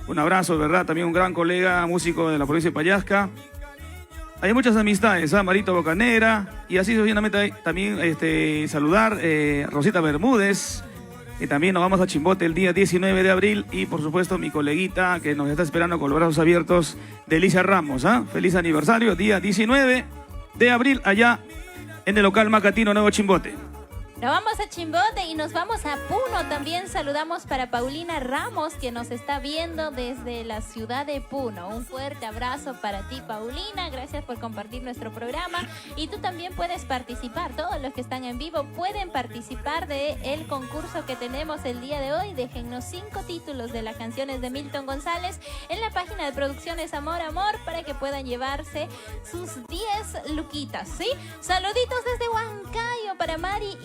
Un abrazo, de verdad. También un gran colega, músico de la provincia de Payasca. Hay muchas amistades, Marito Bocanegra. Y así sucesivamente también saludar Rosita Bermúdez. Y también nos vamos a Chimbote el día 19 de abril. Y por supuesto mi coleguita que nos está esperando con los brazos abiertos, Delicia Ramos. Feliz aniversario, día 19 de abril allá en el local Macatino Nuevo Chimbote. Nos vamos a Chimbote y nos vamos a Puno. También saludamos para Paulina Ramos, que nos está viendo desde la ciudad de Puno. Un fuerte abrazo para ti, Paulina. Gracias por compartir nuestro programa. Y tú también puedes participar. Todos los que están en vivo pueden participar del concurso que tenemos el día de hoy. Déjennos 5 títulos de las canciones de Milton González en la página de Producciones Amor Amor para que puedan llevarse sus 10 luquitas, ¿sí? Saluditos desde Huancayo para Mari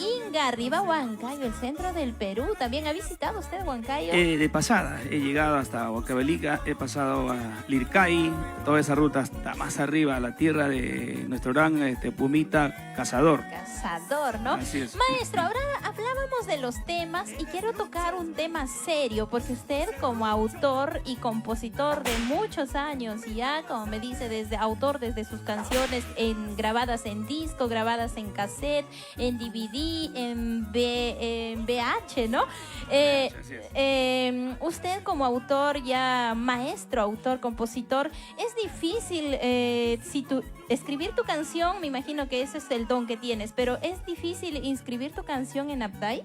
Arriba Huancayo, el centro del Perú. ¿También ha visitado usted Huancayo? De pasada, he llegado hasta Huancavelica, he pasado a Lircay, toda esa ruta hasta más arriba, a la tierra de nuestro gran Pumita Cazador. Cazador, ¿no? Así es. Maestro, ahora hablábamos de los temas y quiero tocar un tema serio, porque usted como autor y compositor de muchos años, y ya, como me dice, desde sus canciones grabadas en disco, grabadas en cassette, en DVD, en VH, ¿no? Usted como autor, ya maestro, autor, compositor, es difícil escribir tu canción. Me imagino que ese es el don que tienes, pero ¿es difícil inscribir tu canción en Apday?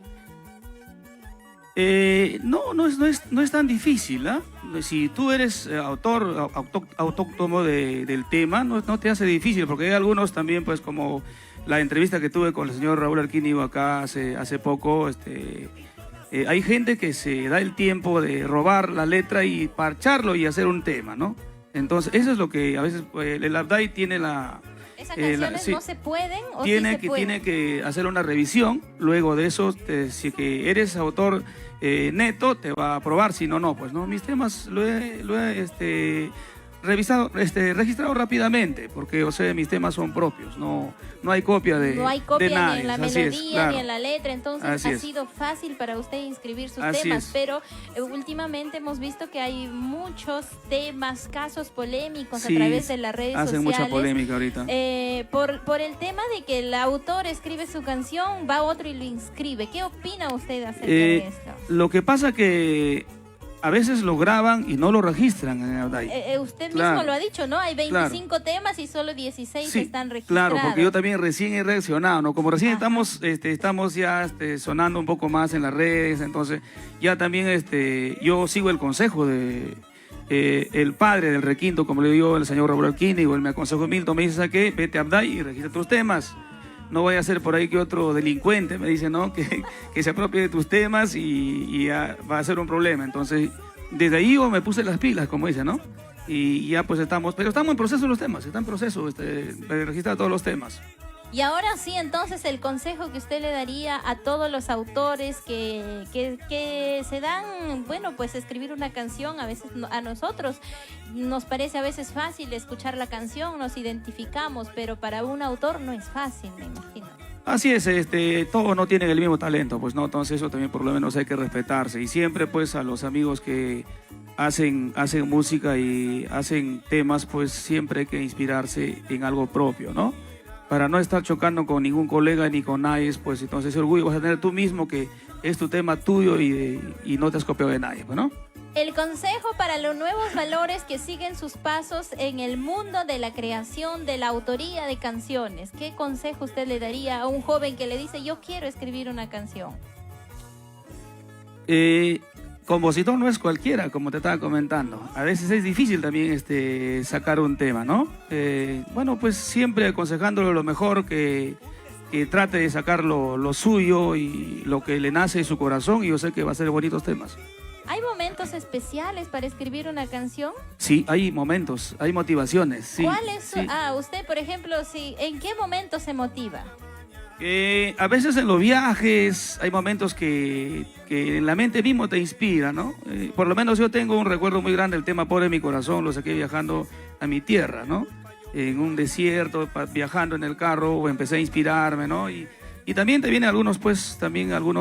No es tan difícil, ¿ah? Si tú eres autor autóctono del tema, no te hace difícil, porque hay algunos también, pues, como la entrevista que tuve con el señor Raúl Arquínigo acá hace poco, hay gente que se da el tiempo de robar la letra y parcharlo y hacer un tema, ¿no? Entonces, eso es lo que a veces el Apday tiene ¿Esas canciones no se pueden o tiene sí se pueden? Tiene que hacer una revisión. Luego de eso, si que eres autor neto, te va a aprobar. Si no, no, pues no. Mis temas lo he registrado rápidamente, porque, o sea, mis temas son propios, no hay copia de nadie. No hay copia ni en la melodía, claro. ni en la letra, entonces ha sido fácil para usted inscribir sus temas, pero últimamente hemos visto que hay muchos temas, casos polémicos a través de las redes sociales. Hacen mucha polémica ahorita. Por el tema de que el autor escribe su canción, va otro y lo inscribe. ¿Qué opina usted acerca de esto? Lo que pasa que a veces lo graban y no lo registran en Apday. Usted mismo lo ha dicho, ¿no? Hay 25 temas y solo 16 están registrados. Claro, porque yo también recién he reaccionado, ¿no? Como recién estamos ya sonando un poco más en las redes, entonces ya también yo sigo el consejo de el padre del requinto, como le digo, el señor Raúl Arquínigo, él me aconsejó, Milton, me dice que vete a Apday y registra tus temas. No voy a ser por ahí que otro delincuente me dice, ¿no? Que se apropie de tus temas y ya va a ser un problema. Entonces, desde ahí yo me puse las pilas, como dice, ¿no? Y ya pues estamos en proceso los temas, está en proceso de registrar todos los temas. Y ahora sí, entonces, el consejo que usted le daría a todos los autores que se dan, bueno, pues escribir una canción, a veces a nosotros nos parece a veces fácil escuchar la canción, nos identificamos, pero para un autor no es fácil, me imagino. Así es, todos no tienen el mismo talento, pues no, entonces eso también por lo menos hay que respetarse. Y siempre pues a los amigos que hacen música y hacen temas, pues siempre hay que inspirarse en algo propio, ¿no? Para no estar chocando con ningún colega ni con nadie, pues entonces ese orgullo vas a tener tú mismo que es tu tema tuyo y no te has copiado de nadie, pues, ¿no? El consejo para los nuevos valores que siguen sus pasos en el mundo de la creación, de la autoría de canciones. ¿Qué consejo usted le daría a un joven que le dice, yo quiero escribir una canción? Compositor no es cualquiera, como te estaba comentando. A veces es difícil también sacar un tema, ¿no? Bueno, pues siempre aconsejándole lo mejor, que trate de sacar lo suyo y lo que le nace de su corazón, y yo sé que va a ser bonitos temas. ¿Hay momentos especiales para escribir una canción? Sí, hay momentos, hay motivaciones. Sí, ¿Cuál es sí. Usted, por ejemplo, ¿en qué momento se motiva? A veces en los viajes hay momentos que en la mente mismo te inspira, ¿no? Por lo menos yo tengo un recuerdo muy grande del tema Pobre mi corazón, lo saqué viajando a mi tierra, ¿no? En un desierto, viajando en el carro, empecé a inspirarme, ¿no? Y también te vienen algunos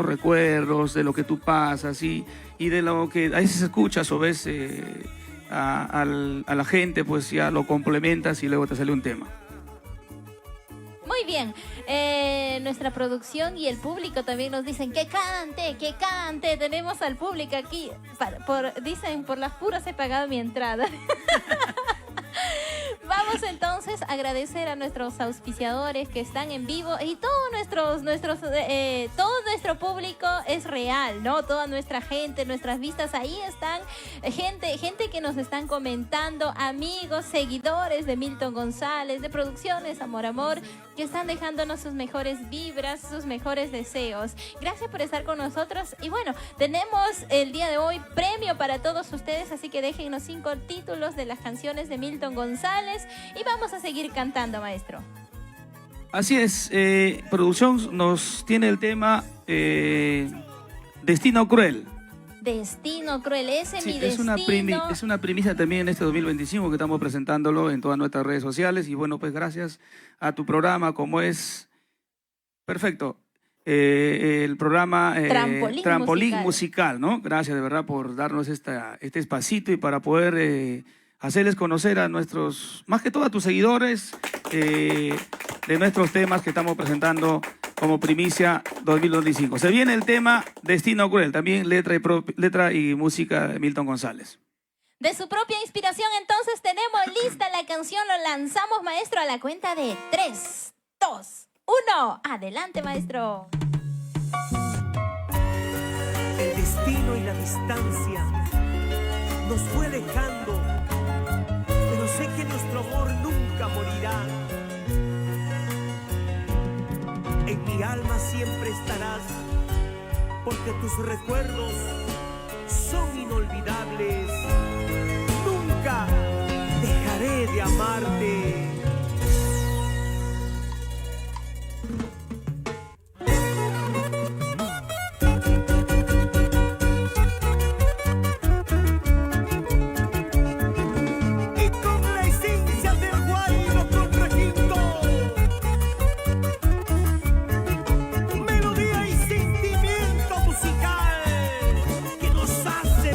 recuerdos de lo que tú pasas y de lo que a veces escuchas o ves a la gente, pues ya lo complementas y luego te sale un tema. Muy bien, nuestra producción y el público también nos dicen que cante. Tenemos al público aquí, dicen, por las puras he pagado mi entrada. Vamos entonces a agradecer a nuestros auspiciadores que están en vivo y todo nuestro público es real, ¿no? Toda nuestra gente, nuestras vistas, ahí están gente que nos están comentando, amigos, seguidores de Milton González, de Producciones Amor, que están dejándonos sus mejores vibras, sus mejores deseos. Gracias por estar con nosotros y bueno, tenemos el día de hoy premio para todos ustedes, así que déjennos 5 títulos de las canciones de Milton González y vamos a seguir cantando, maestro. Así es, producción nos tiene el tema Destino Cruel. Destino Cruel, Sí, mi destino. Es una primicia también en este 2025 que estamos presentándolo en todas nuestras redes sociales y bueno, pues gracias a tu programa como es perfecto. El programa Trampolín Musical, ¿no? Gracias de verdad por darnos este espacito y para poder hacerles conocer a nuestros, más que todo a tus seguidores, de nuestros temas que estamos presentando como primicia 2025. Se viene el tema Destino Cruel, también letra y música de Milton González. De su propia inspiración, entonces tenemos lista la canción, lo lanzamos, maestro, a la cuenta de 3, 2, 1. Adelante, maestro. El destino y la distancia nos fue alejando, pero sé que nuestro amor nunca morirá. En mi alma siempre estarás, porque tus recuerdos son inolvidables. Nunca dejaré de amarte.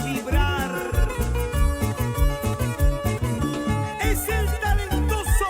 Vibrar. Es el talentoso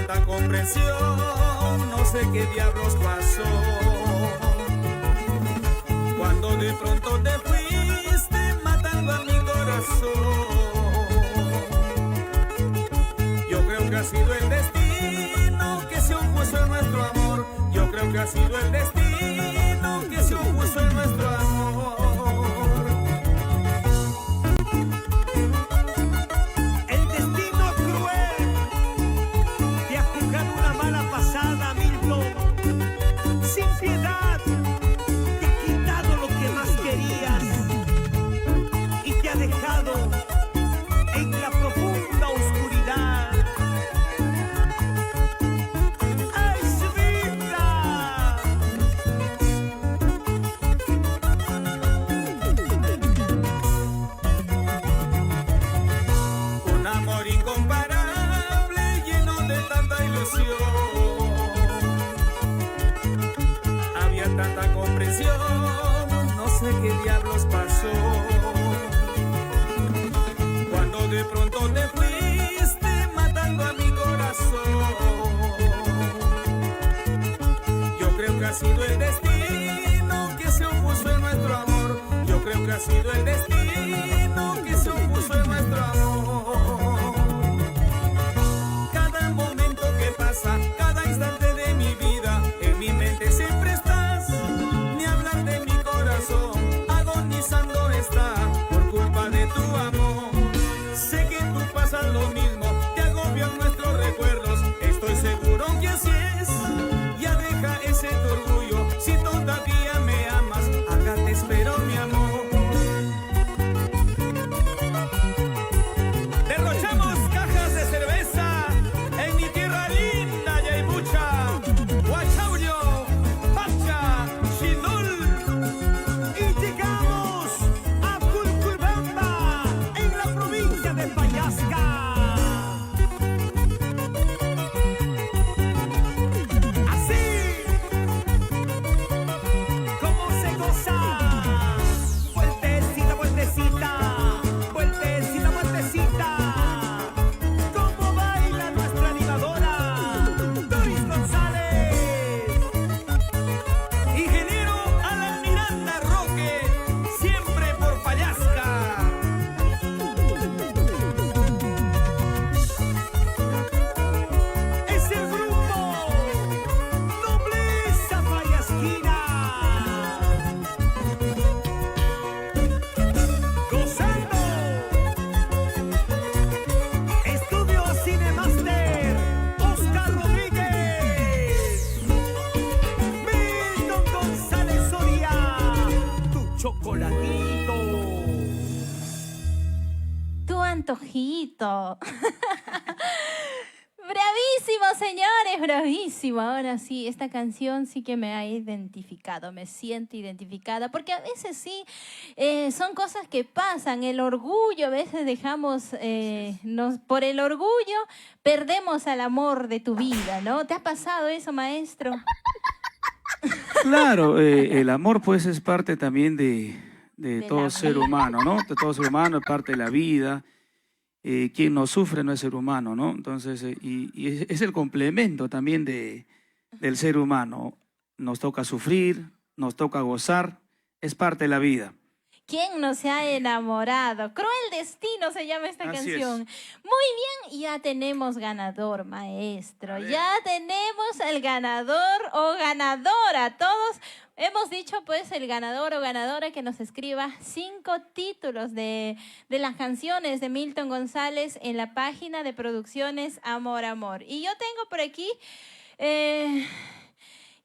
tanta comprensión, no sé qué diablos pasó. Cuando de pronto te fuiste matando a mi corazón. Yo creo que ha sido el destino que se opuso en nuestro amor. Yo creo que ha sido el destino que se opuso en nuestro amor. El destino cruel te ha jugado una mala pasada, Milton. Sin piedad te ha quitado lo que más querías y te ha dejado en la profunda oscuridad. ¡Ay, su vida! Un amor incomparable, lleno de tanta ilusión. Había tanta comprensión, no sé qué diablos pasó. Cuando de pronto te fuiste matando a mi corazón. Yo creo que ha sido el destino que se opuso en nuestro amor. Yo creo que ha sido el destino que se opuso en nuestro amor. Cada momento que pasa, cada instante de mi vida, en mi mente siempre estás. Ni hablar de mi corazón, agonizando está por culpa de tu amor. Sé que tú pasas lo mismo, te agobian nuestros recuerdos. Estoy seguro que así es. Ya deja ese tu orgullo, si todavía me amas, acá te espero, mi amor. Derrochamos cajas de cerveza en mi tierra linda, Yaibucha, Huachaurio, Pacha, Xindul. Y llegamos a Culcubamba, en la provincia de Payasca. Así como se goza. Vueltecita, vueltecita, vueltecita, vueltecita. Como baila nuestra animadora, Doris González. Ingeniero Alan Miranda Roque, siempre por Payasca. Es el grupo Nobleza Payasquina. Gozando. Estudio Cinemaster, Oscar Rodríguez. Milton González Soria, tu chocolatito. Tu antojito. Bravísimo, señores, bravísimo. Ahora sí, esta canción sí que me ha identificado, me siento identificada, porque a veces sí, son cosas que pasan, el orgullo, a veces dejamos, por el orgullo perdemos al amor de tu vida, ¿no? ¿Te ha pasado eso, maestro? Claro, el amor pues es parte también de De todo la ser vida. humano, ¿no? De todo ser humano, es parte de la vida. Quien no sufre no es ser humano, ¿no? Entonces, y es el complemento también del ser humano. Nos toca sufrir, nos toca gozar, es parte de la vida. ¿Quién no se ha enamorado? Cruel destino se llama esta Así canción. es. Muy bien, ya tenemos ganador, maestro. Ya tenemos el ganador o ganadora. Todos hemos dicho, pues, el ganador o ganadora que nos escriba 5 títulos de las canciones de Milton González en la página de Producciones Amor Amor. Y yo tengo por aquí...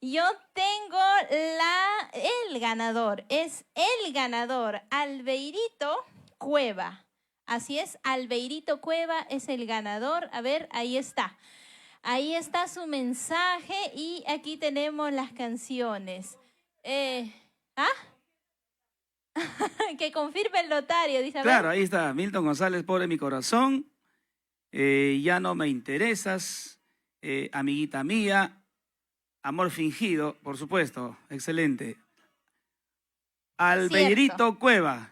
yo tengo el ganador, es el ganador, Albeirito Cueva. Así es, Albeirito Cueva es el ganador. A ver, ahí está. Ahí está su mensaje y aquí tenemos las canciones. Que confirme el notario, dice. A ver. Claro, ahí está, Milton González, Pobre mi corazón, Ya no me interesas, Amiguita mía, Amor fingido, por supuesto, excelente. Albeirito Cueva,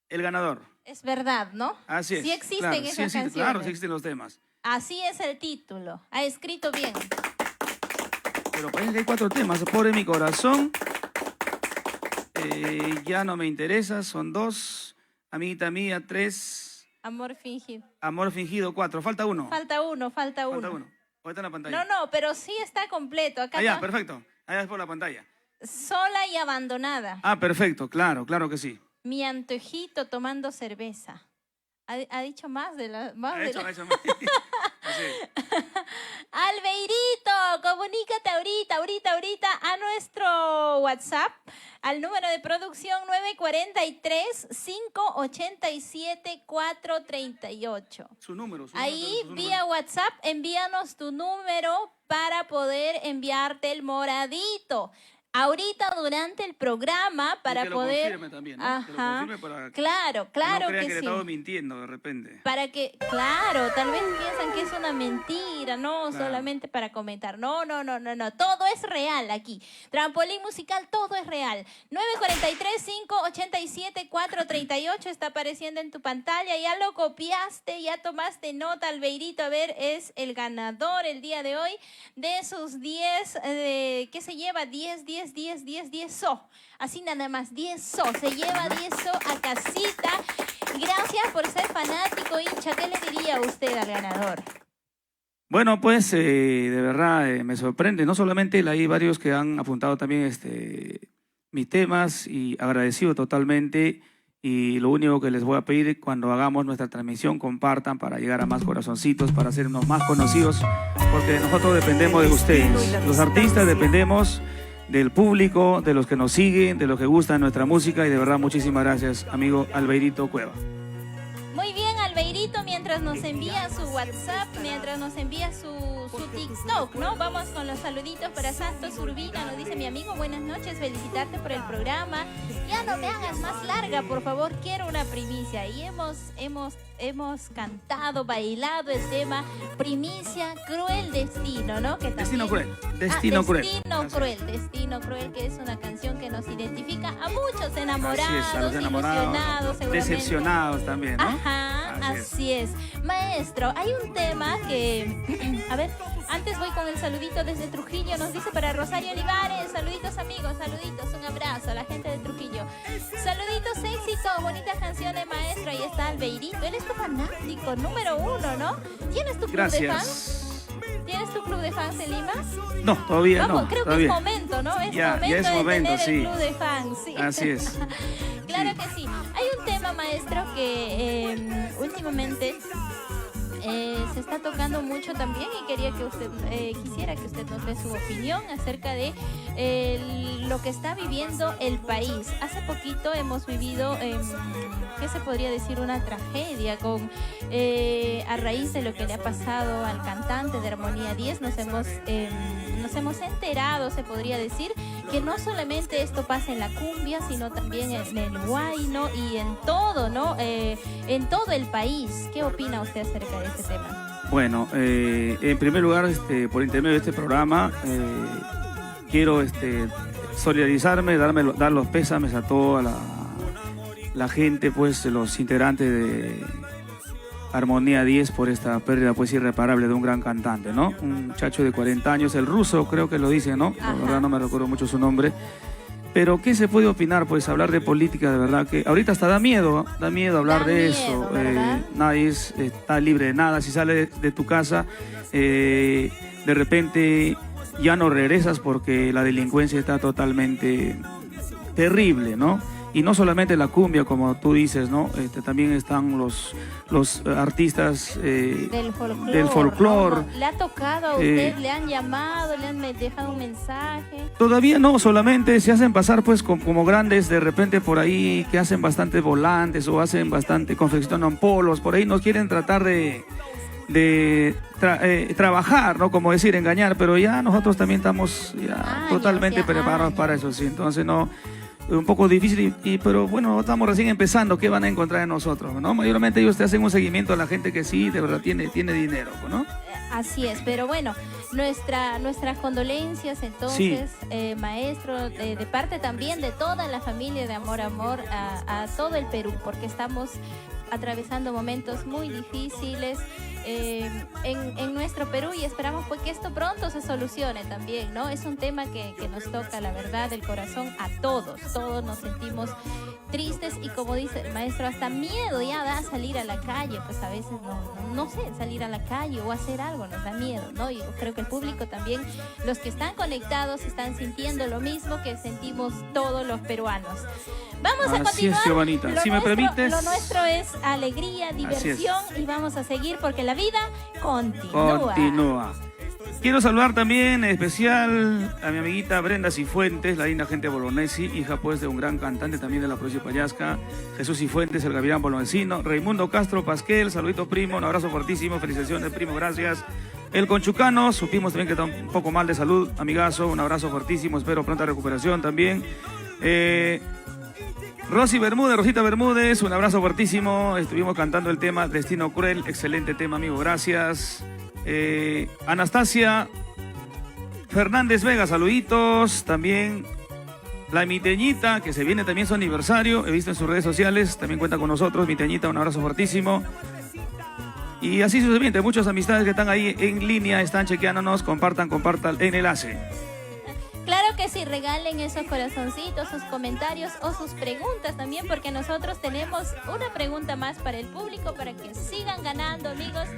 el ganador. Es verdad, ¿no? Así es. Sí existen claro, esas sí existen, canciones. claro, sí existen los temas. Así es el título. Ha escrito bien. Pero parece que hay 4 temas. Pobre mi corazón. Ya no me interesa, son 2. Amiguita mía, 3. Amor fingido. Amor fingido, 4. Falta uno. Falta uno. Falta uno. ¿O está en la pantalla? No, pero sí está completo. Acá Ya, está. perfecto. Allá es por la pantalla. Sola y abandonada. Perfecto, claro que sí. Mi antojito tomando cerveza. Ha dicho más de la... Ha hecho más. Así es. Albeirito, comunícate ahorita a nuestro WhatsApp, al número de producción 943-587-438. Su número. Ahí, su vía número. WhatsApp, envíanos tu número para poder enviarte el moradito. Ahorita durante el programa para que poder... Lo confirme también, ¿no? Que lo confirme para Claro que no crean que que le sí. estaba mintiendo de repente. Para que, claro, tal vez piensan que es una mentira, no Claro. solamente para comentar. No, todo es real aquí. Trampolín musical, todo es real. 943-587-438 está apareciendo en tu pantalla. Ya lo copiaste, ya tomaste nota, Albeirito. A ver, es el ganador el día de hoy de sus 10, ¿qué se lleva? 10 so. Así nada más, 10 so. Se lleva 10 so a casita. Gracias por ser fanático, hincha. ¿Qué le diría usted al ganador? Bueno, pues de verdad me sorprende. No solamente él, hay varios que han apuntado también mis temas y agradecido totalmente. Y lo único que les voy a pedir cuando hagamos nuestra transmisión, compartan para llegar a más corazoncitos, para hacernos más conocidos, porque nosotros dependemos de ustedes. Los artistas dependemos del público, de los que nos siguen, de los que gustan nuestra música y de verdad muchísimas gracias, amigo Albeirito Cueva. Muy bien, Albeirito, mientras nos envía su WhatsApp, mientras nos envía su TikTok, ¿no? Vamos con los saluditos para Santos Urbina. Nos dice mi amigo, buenas noches, felicitarte por el programa. Ya no me hagas más larga, por favor, quiero una primicia. Y hemos cantado, bailado el tema Primicia, Cruel Destino, ¿no? Que Destino también... cruel. Destino cruel. Destino cruel, que es una canción que nos identifica a muchos enamorados, Así es, a los enamorados, ilusionados, seguramente. Decepcionados también, ¿no? Ajá, así es. Maestro, hay un tema que, a ver, antes voy con el saludito desde Trujillo, nos dice para Rosario Olivares, saluditos amigos, saluditos, un abrazo a la gente de Trujillo. Saluditos, éxito, bonitas canciones, maestro, ahí está Albeirito, él es tu fanático número 1, ¿no? ¿Tienes tu club de fans? ¿Tienes tu club de fans en Lima? No, todavía Vamos, no. creo todavía. que es momento, ¿no? Ya es momento, de tener sí. el club de fans, sí. Así es. Claro que sí. Hay un tema, maestro, que últimamente se está tocando mucho también y quería que usted, quisiera que usted nos dé su opinión acerca de lo que está viviendo el país. Hace poquito hemos vivido, ¿qué se podría decir? Una tragedia a raíz de lo que le ha pasado al cantante de Armonía 10. Nos hemos enterado, se podría decir, que no solamente esto pasa en la cumbia, sino también en el huayno y en todo, ¿no? En todo el país. ¿Qué opina usted acerca de este tema? Bueno, en primer lugar, por intermedio de este programa, quiero solidarizarme, dar los pésames a toda la gente, pues, los integrantes de Armonía 10 por esta pérdida, pues, irreparable de un gran cantante, ¿no? Un muchacho de 40 años, el ruso, creo que lo dice, ¿no? La verdad no me recuerdo mucho su nombre. Pero, ¿qué se puede opinar? Pues hablar de política, de verdad que ahorita hasta da miedo hablar de eso. Nadie está libre de nada. Si sales de tu casa, de repente ya no regresas porque la delincuencia está totalmente terrible, ¿no? Y no solamente la cumbia, como tú dices, ¿no? También están los artistas del folclore. ¿No? ¿Le ha tocado a usted? ¿Le han llamado? ¿Le han dejado un mensaje? Todavía no, solamente se hacen pasar pues como grandes de repente por ahí, que hacen bastante volantes o hacen bastante, confeccionan polos, por ahí nos quieren tratar de trabajar, ¿no? Como decir, engañar, pero ya nosotros también estamos totalmente preparados para eso, sí. Entonces no... un poco difícil, pero bueno, estamos recién empezando. ¿Qué van a encontrar en nosotros, no? Mayormente ellos te hacen un seguimiento a la gente que sí, de verdad tiene dinero, ¿no? Así es, pero bueno, nuestras condolencias entonces, sí. Maestro, de parte también de toda la familia de Amor a todo el Perú, porque estamos atravesando momentos muy difíciles en nuestro Perú, y esperamos pues que esto pronto se solucione también, ¿no? Es un tema que nos toca, la verdad, el corazón a todos. Todos nos sentimos tristes y, como dice el maestro, hasta miedo ya da salir a la calle. Pues a veces no sé, salir a la calle o hacer algo nos da miedo, ¿no? Y yo creo que el público también, los que están conectados, están sintiendo lo mismo que sentimos todos los peruanos. Vamos a continuar. Así es, Giovanita. Si me permites. Lo nuestro es alegría, diversión, y vamos a seguir porque la vida continúa. Quiero saludar también en especial a mi amiguita Brenda Cifuentes, la linda gente Bolognesi, hija pues de un gran cantante también de la provincia de Pallasca, Jesús Cifuentes, el gavilán bolonesino, Raimundo Castro Pasquel, saluditos primo, un abrazo fortísimo, felicitaciones primo, gracias. El Conchucano, supimos también que está un poco mal de salud, amigazo, un abrazo fortísimo, espero pronta recuperación también. Rosita Bermúdez, un abrazo fuertísimo. Estuvimos cantando el tema Destino Cruel, excelente tema, amigo, gracias. Anastasia Fernández Vega, saluditos. También la Miteñita, que se viene también su aniversario, he visto en sus redes sociales, también cuenta con nosotros. Miteñita, un abrazo fuertísimo. Y así sucesivamente, muchas amistades que están ahí en línea, están chequeándonos, compartan el enlace. Claro que sí, regalen esos corazoncitos, sus comentarios o sus preguntas también, porque nosotros tenemos una pregunta más para el público, para que sigan ganando, amigos.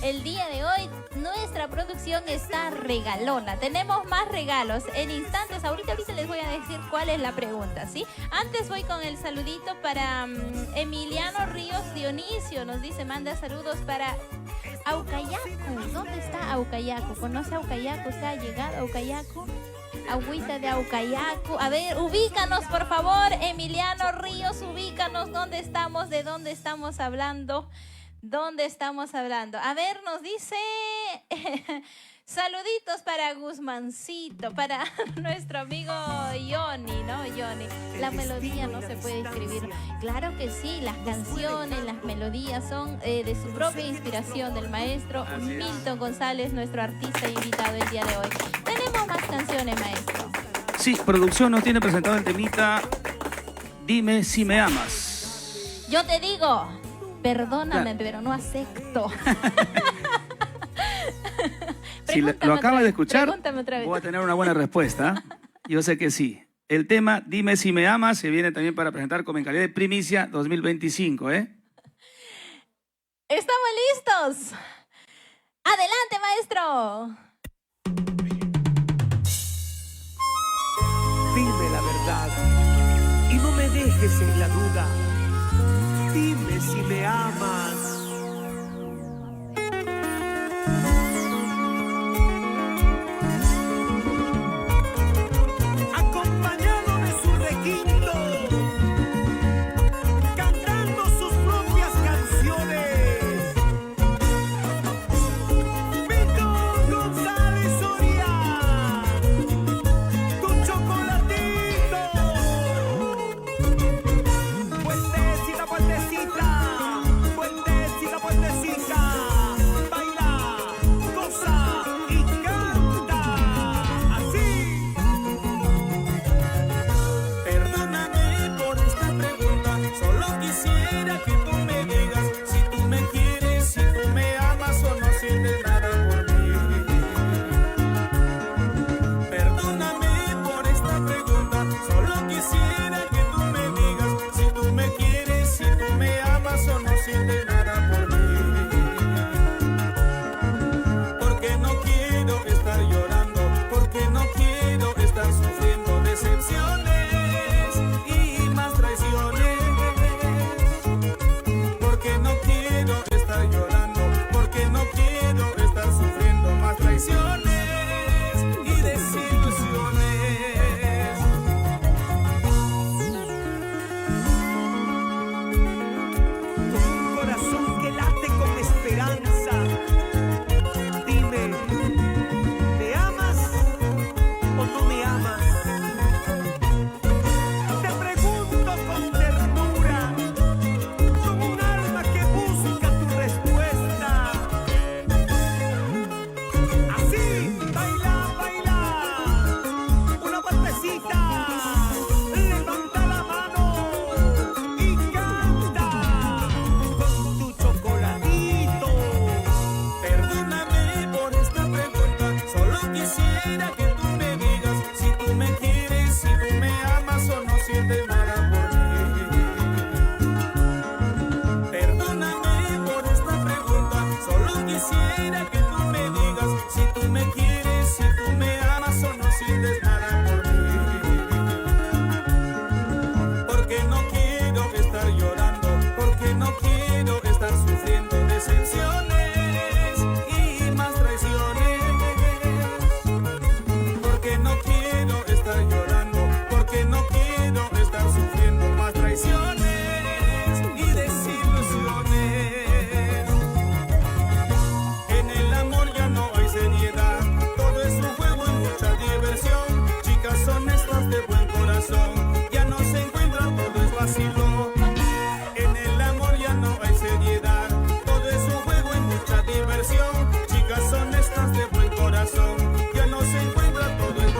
El día de hoy nuestra producción está regalona, tenemos más regalos en instantes. Ahorita les voy a decir cuál es la pregunta, ¿sí? Antes voy con el saludito para Emiliano Ríos Dionisio, nos dice, manda saludos para Aucayacu. ¿Dónde está Aucayacu? ¿Conoce Aucayacu? ¿Usted ha llegado a Aucayacu? Agüita de Aucayacu. A ver, ubícanos por favor, Emiliano Ríos, ubícanos dónde estamos, de dónde estamos hablando. ¿Dónde estamos hablando? A ver, nos dice saluditos para Guzmancito, para nuestro amigo Johnny, ¿no? Johnny, la melodía no se puede escribir. Claro que sí, las canciones, las melodías son de su propia inspiración, del maestro Milton González, nuestro artista invitado el día de hoy. Tenemos más canciones, maestro. Sí, producción nos tiene presentado el temita Dime si me amas. Yo te digo, perdóname, pero no acepto. Si lo acaba de escuchar, voy a tener una buena respuesta. Yo sé que sí. El tema Dime si me amas se viene también para presentar como en calidad de primicia 2025, ¿eh? ¿Estamos listos? ¡Adelante, maestro! Dime la verdad y no me dejes en la duda. Dime si me amas. Acompañado de su requinto, cantando sus propias canciones. Milton González Soria, con chocolatito. Vueltecita, vueltecita, vueltecita.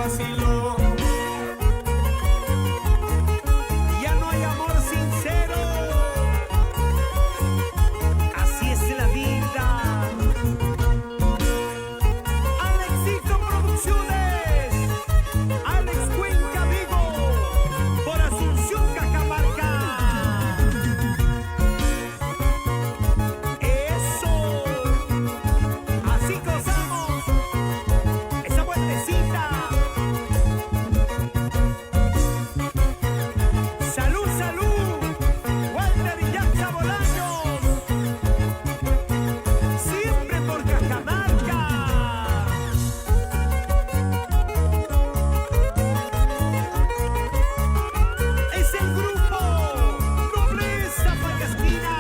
vacilón. Ya no hay amor sincero. Así es la vida. Alexito Producciones. Alex Cuenca Vigo. Por Asunción, Cajamarca. Eso. Así gozamos. Esa vueltecita. Salud, salud. Walter y Yaxa Bolaños. Siempre por Cajamarca. Es el grupo Nobleza Pallastina.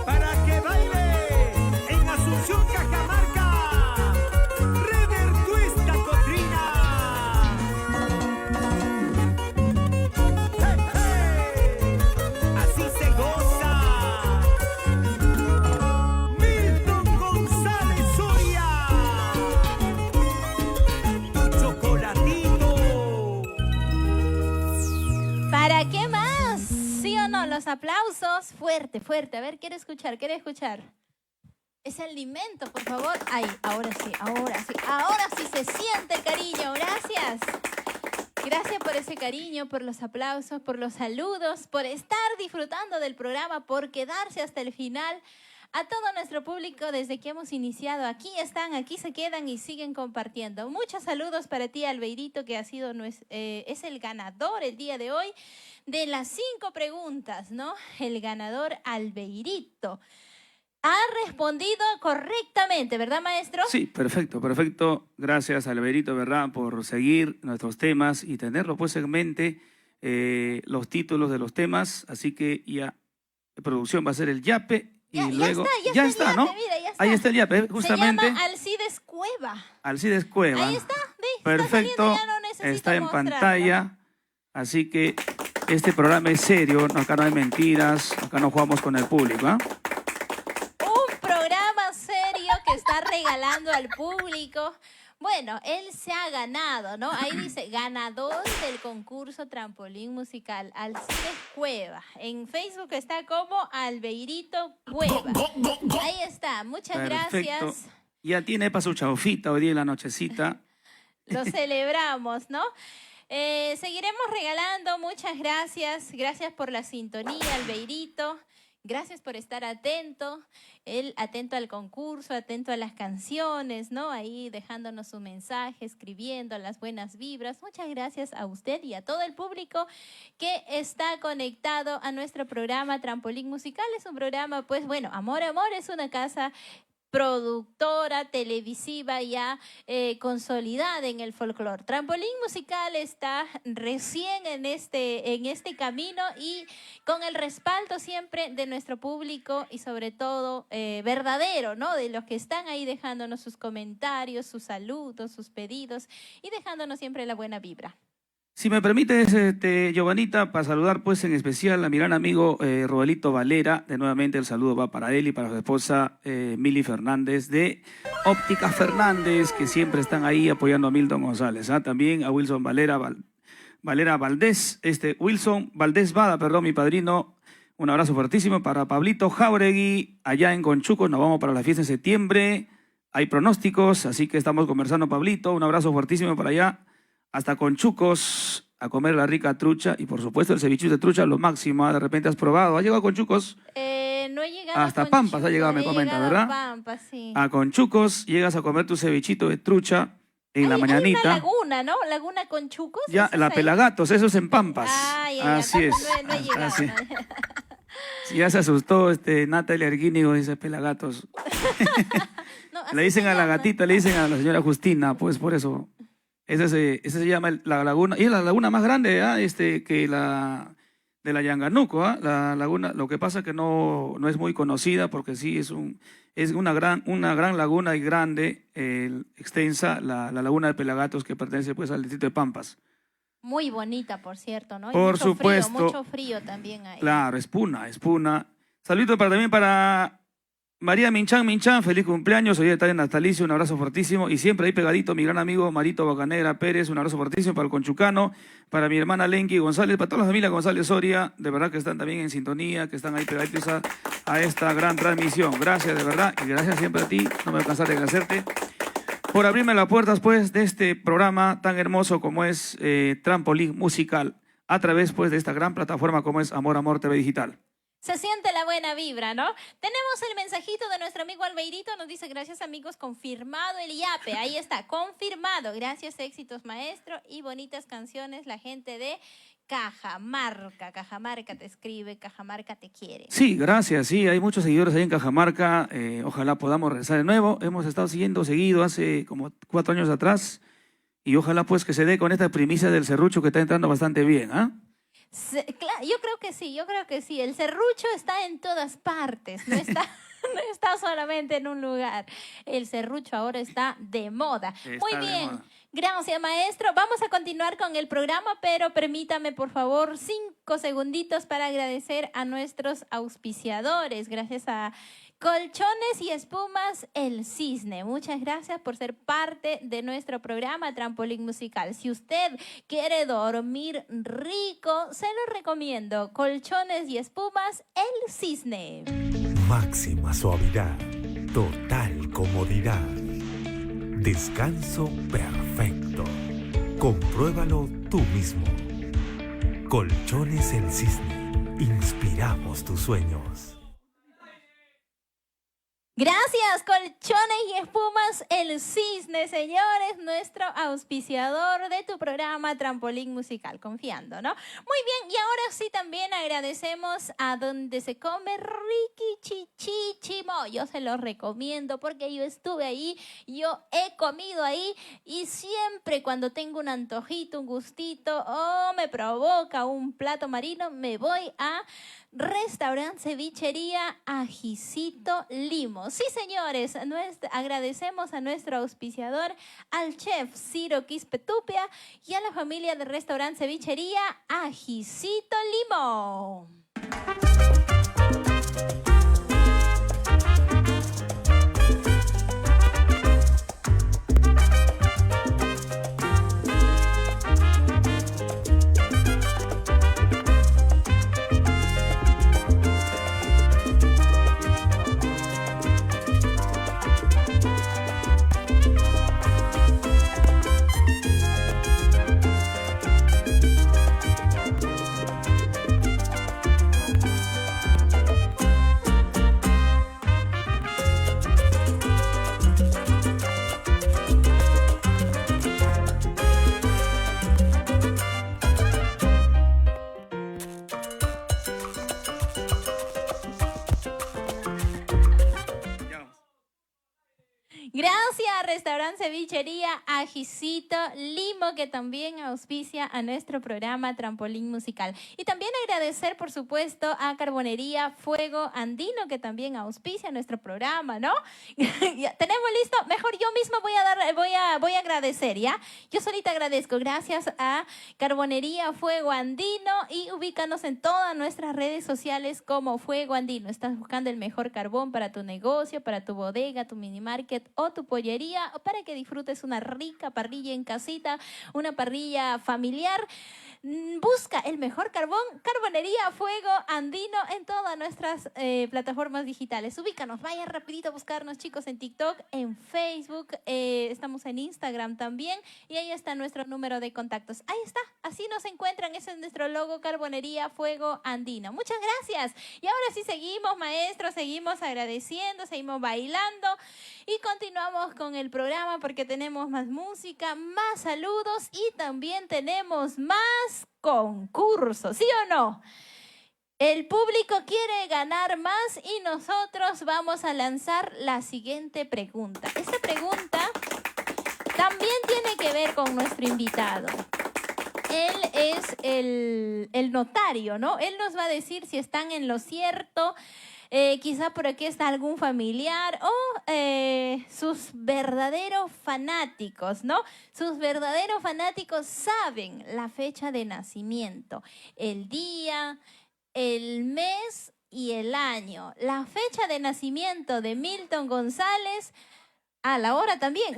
Para que baile en Asunción, Cajamarca. Rever Twista Cotrina. ¡Hey, hey! Así se goza. Milton González Soria. Tu chocolatito. ¿Para qué más? ¿Sí o no? Los aplausos. Fuerte, fuerte. A ver, quiere escuchar, quiere escuchar. Es el alimento, por favor. Ay, ahora sí, ahora sí. Ahora sí se siente el cariño. Gracias. Gracias por ese cariño, por los aplausos, por los saludos, por estar disfrutando del programa, por quedarse hasta el final. A todo nuestro público desde que hemos iniciado, aquí están, aquí se quedan y siguen compartiendo. Muchos saludos para ti, Albeirito, que ha sido es el ganador el día de hoy de las 5 preguntas, ¿no? El ganador Albeirito. Ha respondido correctamente, ¿verdad, maestro? Sí, perfecto, perfecto. Gracias, Alberito, ¿verdad? Por seguir nuestros temas y tenerlo pues en mente, los títulos de los temas. Así que ya, producción va a ser el yape y luego... Ya está, ¿no? mira, ya está. Ahí está el yape, justamente. Se llama Alcides Cueva. Alcides Cueva. Ahí está, ve, Perfecto, está saliendo, ya no necesito está en mostrarlo. pantalla. Así que este programa es serio, acá no hay mentiras, acá no jugamos con el público, ¿ah? Un programa serio que está regalando al público. Bueno, él se ha ganado, ¿no? Ahí dice, ganador del concurso Trampolín Musical, Alcides Cueva. En Facebook está como Albeirito Cueva. Ahí está, muchas Perfecto. gracias. Ya tiene para su chaufita hoy día en la nochecita. Lo celebramos, ¿no? Seguiremos regalando, muchas gracias. Gracias por la sintonía, Albeirito. Gracias por estar atento, él atento al concurso, atento a las canciones, ¿no? Ahí dejándonos su mensaje, escribiendo las buenas vibras. Muchas gracias a usted y a todo el público que está conectado a nuestro programa Trampolín Musical. Es un programa, pues bueno, Amor, Amor es una casa productora televisiva ya consolidada en el folclore. Trampolín Musical está recién en este camino y con el respaldo siempre de nuestro público y sobre todo verdadero, ¿no? De los que están ahí dejándonos sus comentarios, sus saludos, sus pedidos y dejándonos siempre la buena vibra. Si me permites, Giovanita, para saludar pues en especial a mi gran amigo Rodelito Valera, de nuevamente el saludo va para él y para su esposa Mili Fernández de Óptica Fernández, que siempre están ahí apoyando a Milton González, ¿ah? También a Wilson Valera Valdés, Wilson Valdés Bada, perdón, mi padrino, un abrazo fuertísimo para Pablito Jauregui, allá en Conchuco, nos vamos para la fiesta de septiembre, hay pronósticos, así que estamos conversando, Pablito, un abrazo fuertísimo para allá. Hasta Conchucos, a comer la rica trucha y por supuesto el cevichito de trucha, lo máximo. De repente has probado. ¿Has llegado a Conchucos? No he llegado hasta a Pampas ha llegado, me comenta, ¿verdad? A Pampas, sí. A Conchucos llegas a comer tu cevichito de trucha en la mañanita. Hay una laguna, ¿no? Laguna Conchucos. Ya, la Pelagatos, eso es en Pampas. Ya, así es. No he llegado. Así. Sí, ya se asustó Natalia Erguínigo, dice Pelagatos. No, Le dicen a la gatita, le dicen a la señora Justina, pues por eso. Ese se llama la laguna, y es la laguna más grande que la de la Yanganuco, ¿ah? La laguna, lo que pasa que no es muy conocida porque sí es una gran laguna y grande, extensa, la laguna de Pelagatos que pertenece pues al distrito de Pampas. Muy bonita, por cierto, ¿no? Y Por mucho supuesto. Frío, mucho frío también hay. Claro, es Puna. Saludos también para María Minchan, feliz cumpleaños, hoy está en natalicio, un abrazo fortísimo. Y siempre ahí pegadito mi gran amigo Marito Bocanegra Pérez, un abrazo fortísimo para el Conchucano, para mi hermana Lenky González, para toda la familia González Soria, de verdad que están también en sintonía, que están ahí pegaditos a esta gran transmisión. Gracias de verdad y gracias siempre a ti, no me voy a cansar de agradecerte por abrirme las puertas pues de este programa tan hermoso como es Trampolín Musical, a través pues de esta gran plataforma como es Amor Amor TV Digital. Se siente la buena vibra, ¿no? Tenemos el mensajito de nuestro amigo Albeirito, nos dice, gracias amigos, confirmado el yape, ahí está, confirmado, gracias, éxitos maestro y bonitas canciones, la gente de Cajamarca te escribe, Cajamarca te quiere. Sí, gracias, sí, hay muchos seguidores ahí en Cajamarca, ojalá podamos regresar de nuevo, hemos estado seguido hace como 4 años atrás y ojalá pues que se dé con esta primicia del serrucho que está entrando bastante bien, ¿ah? Yo creo que sí, el serrucho está en todas partes, no está, no está solamente en un lugar, el serrucho ahora está de moda. Muy bien, gracias maestro, vamos a continuar con el programa, pero permítame por favor 5 segunditos para agradecer a nuestros auspiciadores, gracias a Colchones y Espumas El Cisne. Muchas gracias por ser parte de nuestro programa Trampolín Musical. Si usted quiere dormir rico, se lo recomiendo. Colchones y Espumas El Cisne. Máxima suavidad, total comodidad, descanso perfecto. Compruébalo tú mismo. Colchones El Cisne. Inspiramos tus sueños. Gracias, Colchones y Espumas El Cisne, señores, nuestro auspiciador de tu programa Trampolín Musical, confiando, ¿no? Muy bien, y ahora sí también agradecemos a donde se come Ricky Chichichimo. Yo se los recomiendo porque yo estuve ahí, yo he comido ahí y siempre cuando tengo un antojito, un gustito o me provoca un plato marino, me voy a Restaurante Cevichería Ajicito Limo. Sí, señores, agradecemos a nuestro auspiciador, al chef Ciro Quispetupia y a la familia de Restaurante Cevichería Ajicito Limo. Gracias, Restaurante Cevichería Ajicito Limo, que también auspicia a nuestro programa Trampolín Musical. Y también agradecer, por supuesto, a Carbonería Fuego Andino, que también auspicia nuestro programa, ¿no? Ya, ¿tenemos listo? Mejor yo misma voy a agradecer, ¿ya? Yo solita agradezco. Gracias a Carbonería Fuego Andino y ubícanos en todas nuestras redes sociales como Fuego Andino. Estás buscando el mejor carbón para tu negocio, para tu bodega, tu mini market o tu pollería, o para que disfrutes una rica parrilla en casita, una parrilla familiar. Busca el mejor carbón, Carbonería Fuego Andino en todas nuestras plataformas digitales. Ubícanos, vaya rapidito a buscarnos, chicos, en TikTok, en Facebook, estamos en Instagram también y ahí está nuestro número de contactos. Ahí está, así nos encuentran, ese es nuestro logo, Carbonería Fuego Andino. Muchas gracias. Y ahora sí seguimos, maestros, seguimos agradeciendo, seguimos bailando y continuamos con el programa porque tenemos más música, más saludos y también tenemos más concursos, ¿sí o no? El público quiere ganar más y nosotros vamos a lanzar la siguiente pregunta. Esta pregunta también tiene que ver con nuestro invitado. Él es el notario, ¿no? Él nos va a decir si están en lo cierto. Quizá por aquí está algún familiar o sus verdaderos fanáticos, ¿no? Sus verdaderos fanáticos saben la fecha de nacimiento, el día, el mes y el año. La fecha de nacimiento de Milton González, la hora también.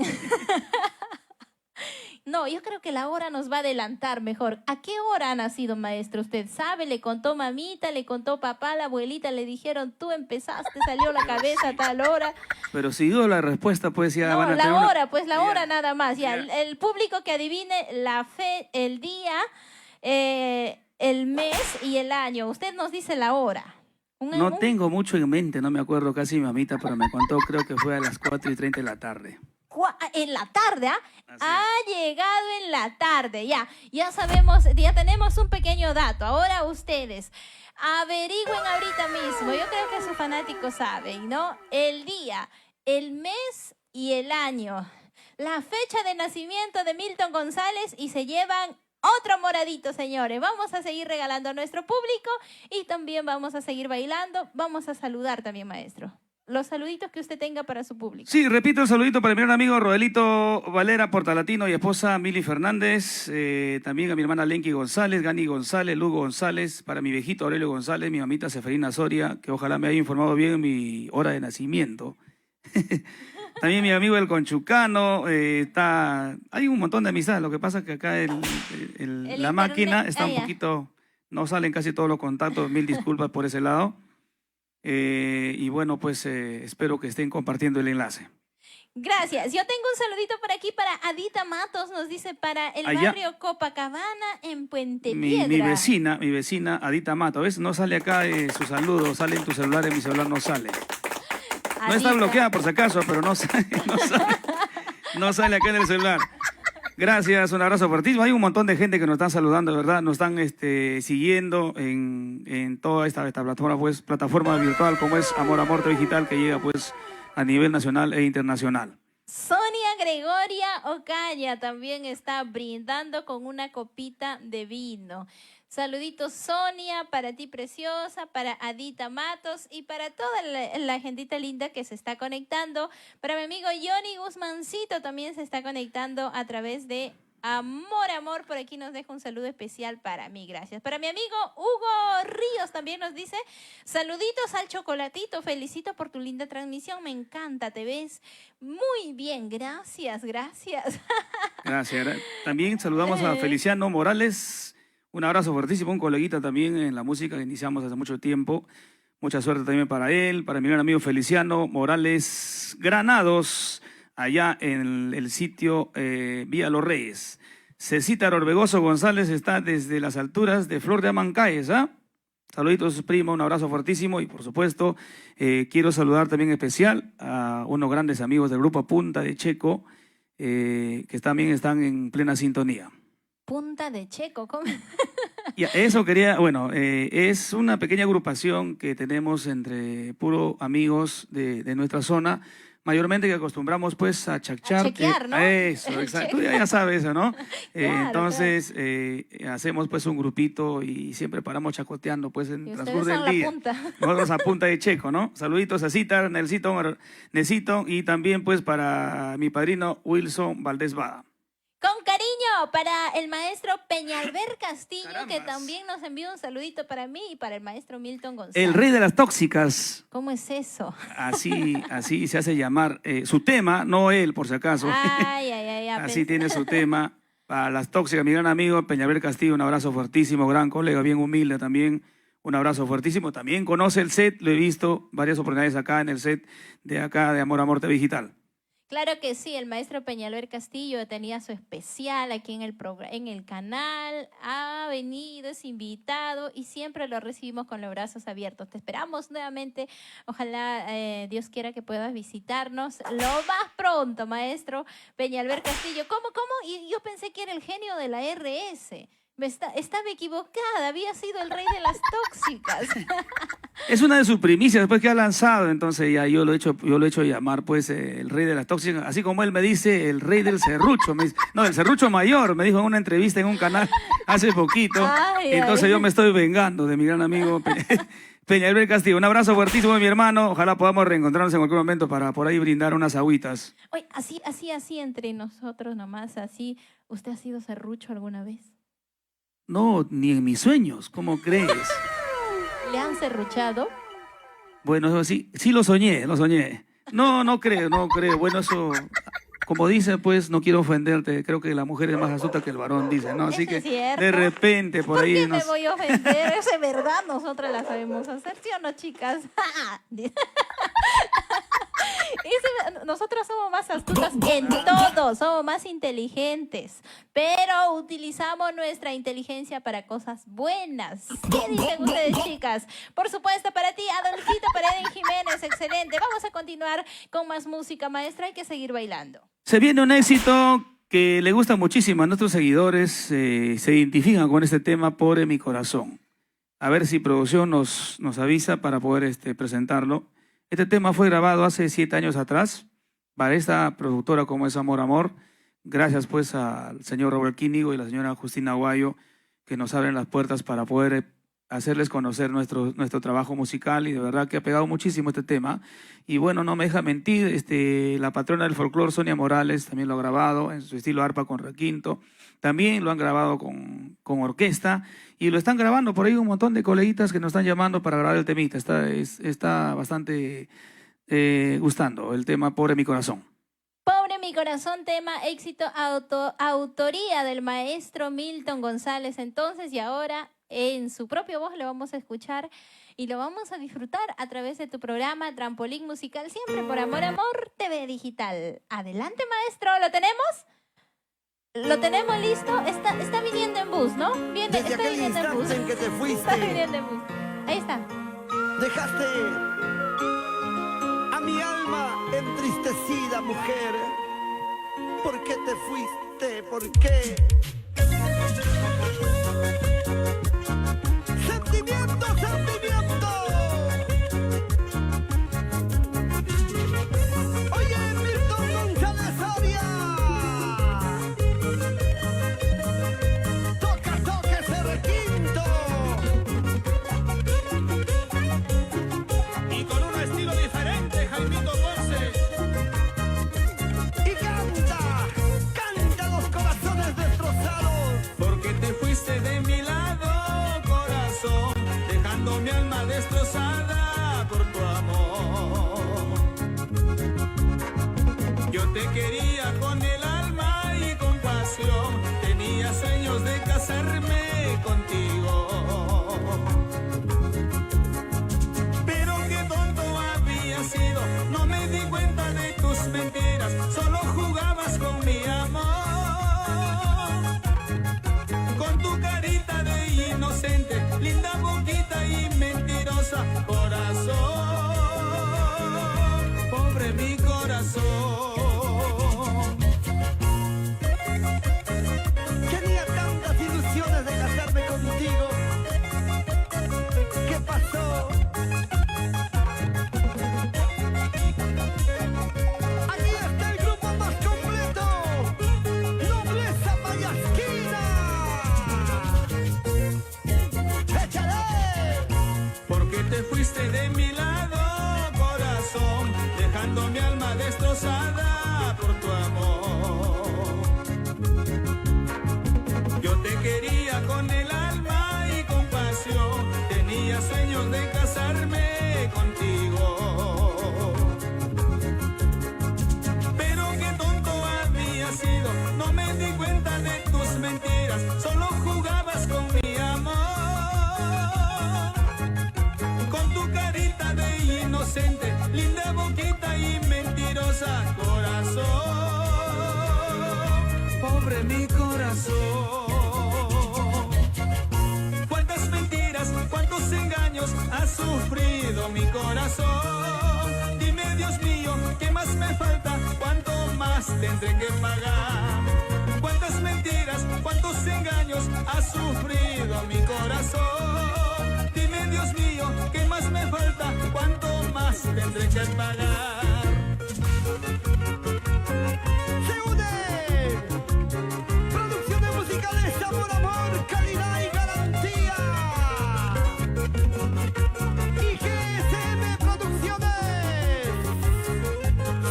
No, yo creo que la hora nos va a adelantar mejor. ¿A qué hora ha nacido, maestro? ¿Usted sabe? ¿Le contó mamita? ¿Le contó papá? ¿La abuelita? ¿Le dijeron, tú empezaste, salió la cabeza a tal hora? Pero si digo la respuesta, pues ya No, van a la tener una- hora, pues la Ya. hora nada más. Ya, Ya. el público que adivine la fe, el día, el mes y el año. Usted nos dice la hora. No tengo mucho en mente, no me acuerdo casi mamita, pero me contó, creo que fue a las 4:30 de la tarde. En la tarde, ¿ah? Así Ha llegado en la tarde, ya sabemos, ya tenemos un pequeño dato. Ahora ustedes averigüen ahorita mismo, yo creo que sus fanáticos saben, ¿no? El día, el mes y el año, la fecha de nacimiento de Milton González y se llevan otro moradito, señores. Vamos a seguir regalando a nuestro público y también vamos a seguir bailando. Vamos a saludar también, maestro. Los saluditos que usted tenga para su público. Sí, repito el saludito para mi gran amigo Rodelito Valera Portalatino y esposa Mili Fernández, también a mi hermana Lenky González, Gani González, Lugo González, para mi viejito Aurelio González, mi mamita Seferina Soria, que ojalá me haya informado bien en mi hora de nacimiento. También mi amigo el Conchucano, hay un montón de amistades, lo que pasa es que acá la internet, máquina está un ya. poquito, no salen casi todos los contactos, mil disculpas por ese lado. Y bueno, pues espero que estén compartiendo el enlace. Gracias. Yo tengo un saludito por aquí para Adita Matos, nos dice para el Allá. barrio Copacabana en Puente Mi Piedra. vecina Adita Mato, ¿ves? No sale acá su saludo, sale en tu celular, en mi celular no sale. No está Adita. bloqueada por si acaso, pero no sale, no sale acá en el celular. Gracias, un abrazo fuertísimo. Hay un montón de gente que nos están saludando, de verdad, nos están siguiendo en toda esta plataforma, pues, plataforma virtual como es Amor Amor Digital, que llega pues a nivel nacional e internacional. Sonia Gregoria Ocaña también está brindando con una copita de vino. Saluditos, Sonia, para ti preciosa, para Adita Matos y para toda la gentita linda que se está conectando. Para mi amigo Johnny Guzmancito también se está conectando a través de Amor, Amor. Por aquí nos deja un saludo especial para mí, gracias. Para mi amigo Hugo Ríos también nos dice, saluditos al chocolatito, felicito por tu linda transmisión, me encanta, te ves muy bien, gracias, gracias. Gracias. También saludamos a Feliciano Morales. Un abrazo fuertísimo, un coleguita también en la música que iniciamos hace mucho tiempo. Mucha suerte también para él, para mi gran amigo Feliciano Morales Granados, allá en el sitio Vía Los Reyes. Cecita Orbegoso González está desde las alturas de Flor de Amancaes, ¿ah? Saluditos, primo, un abrazo fuertísimo y por supuesto quiero saludar también especial a unos grandes amigos del grupo Punta de Checo que también están en plena sintonía. Punta de Checo, ¿cómo? Ya, eso quería, bueno, es una pequeña agrupación que tenemos entre puros amigos de nuestra zona, mayormente que acostumbramos pues a chacchar. chequear, ¿no? Eso, exacto, tú ya sabes eso, ¿no? Claro, Entonces, hacemos pues un grupito y siempre paramos chacoteando pues en Y el ustedes transcurso son del la día. punta. Nosotros a Punta de Checo, ¿no? Saluditos a Cita, Necito y también pues para mi padrino Wilson Valdés Bada. Con cariño para el maestro Peñalver Castillo, que Carambas. también nos envió un saludito para mí y para el maestro Milton González. El rey de las tóxicas. ¿Cómo es eso? Así se hace llamar su tema, no él por si acaso. Ay, ay, ay. Así tiene su tema. Para las tóxicas, mi gran amigo Peñalver Castillo, un abrazo fuertísimo, gran colega, bien humilde también. Un abrazo fuertísimo. También conoce el set, lo he visto varias oportunidades acá en el set de acá de Amor Amor Digital. Claro que sí, el maestro Peñalver Castillo tenía su especial aquí en el canal, ha venido, es invitado y siempre lo recibimos con los brazos abiertos. Te esperamos nuevamente, ojalá Dios quiera que puedas visitarnos lo más pronto, maestro Peñalver Castillo. ¿Cómo? Y yo pensé que era el genio de la RS. Estaba equivocada, había sido el rey de las tóxicas. Es una de sus primicias después que ha lanzado, entonces ya yo lo he hecho llamar pues el rey de las tóxicas, así como él me dice el rey del serrucho, del serrucho mayor, me dijo en una entrevista en un canal hace poquito. Ay, Entonces ay. yo me estoy vengando de mi gran amigo Peñalver Castillo. Un abrazo fuertísimo de mi hermano, ojalá podamos reencontrarnos en cualquier momento para por ahí brindar unas agüitas. Oye, así entre nosotros nomás, así, ¿usted ha sido serrucho alguna vez? No, ni en mis sueños, ¿cómo crees? ¿Le han serruchado? Bueno, eso sí, sí lo soñé, lo soñé. No, no creo, no creo. Bueno, eso, como dice, pues, no quiero ofenderte. Creo que la mujer es más astuta que el varón, dice, ¿no? Así Eso que, es cierto. de repente, por ¿Por ahí... qué me nos- voy a ofender? Eso es verdad, nosotras la sabemos hacer, ¿sí o no, chicas? Nosotros somos más astutas en todo, somos más inteligentes, pero utilizamos nuestra inteligencia para cosas buenas. ¿Qué dicen ustedes, chicas? Por supuesto, para ti, Adolfito Paredes Jiménez, excelente. Vamos a continuar con más música, maestra, hay que seguir bailando. Se viene un éxito que le gusta muchísimo a nuestros seguidores, se identifican con este tema, Pobre mi corazón. A ver si producción nos avisa para poder presentarlo. Este tema fue grabado hace 7 años atrás para esta productora como es Amor Amor. Gracias pues al señor Robert Quínigo y la señora Justina Aguayo que nos abren las puertas para poder hacerles conocer nuestro trabajo musical, y de verdad que ha pegado muchísimo este tema. Y bueno, no me deja mentir, la patrona del folclore, Sonia Morales, también lo ha grabado en su estilo arpa con requinto. También lo han grabado con orquesta y lo están grabando por ahí un montón de coleguitas que nos están llamando para grabar el temita. Está bastante gustando el tema Pobre mi corazón. Pobre mi corazón, tema éxito, autoría del maestro Milton González entonces, y ahora en su propia voz lo vamos a escuchar y lo vamos a disfrutar a través de tu programa Trampolín Musical, siempre por Amor Amor TV Digital. Adelante, maestro, ¿lo tenemos? ¿Lo tenemos listo? Está viniendo en bus, ¿no? Desde Está aquel viniendo en bus. instante en que te Está fuiste, viniendo en bus. Ahí está. dejaste a mi alma entristecida, mujer. ¿Por qué te fuiste? ¿Por qué? Sentimiento, sentimiento. Oye, Milton González Soria. Toca ese requinto. Y con un estilo diferente, Jaimito Ponce. Y canta los corazones destrozados. Porque te fuiste de mi lado, corazón, dejando mi alma destrozada por tu amor. Yo te quería con el alma y con pasión, tenía sueños de casarme contigo. Pero qué tonto había sido, no me di cuenta de tus mentiras, solo jugabas con mi amor. Con tu carita de inocente, linda boquita y mentirosa, corazón, pobre mi corazón. Tenía tantas ilusiones de casarme contigo. ¿Qué pasó? Aquí está el grupo más completo. Nobleza Mayasquina. ¡Échale! Porque te fuiste de mi lado, corazón, dejando mi alma destrozada por tu amor. Yo te quería con el alma y con pasión, tenía sueños de casarme contigo. Pero qué tonto había sido, no me di cuenta de tus mentiras, solo jugabas con mi amor. Con tu carita de inocente, linda boquita y mentirosa, corazón, pobre mi corazón. Cuántas mentiras, cuántos engaños ha sufrido mi corazón. Dime, Dios mío, ¿qué más me falta? ¿Cuánto más tendré que pagar? Cuántas mentiras, cuántos engaños ha sufrido mi corazón. Dime, Dios mío, ¿qué más me falta? ¿Cuánto más tendré que pagar? Se une producciones musicales Amor Amor, calidad y garantía. Y GSM Producciones,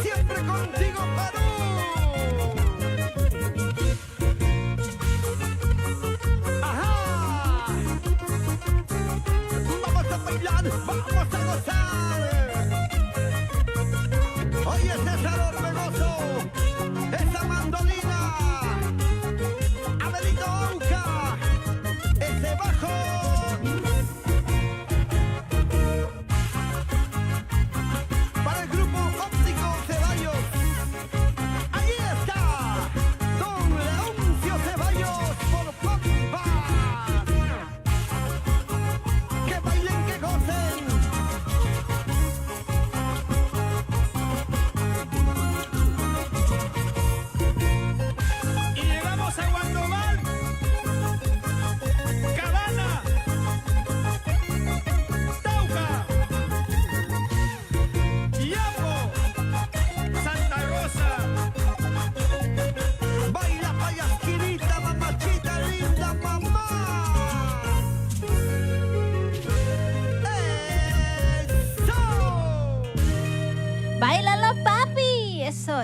siempre contigo, Perú. Ajá. Vamos a bailar, vamos a gozar.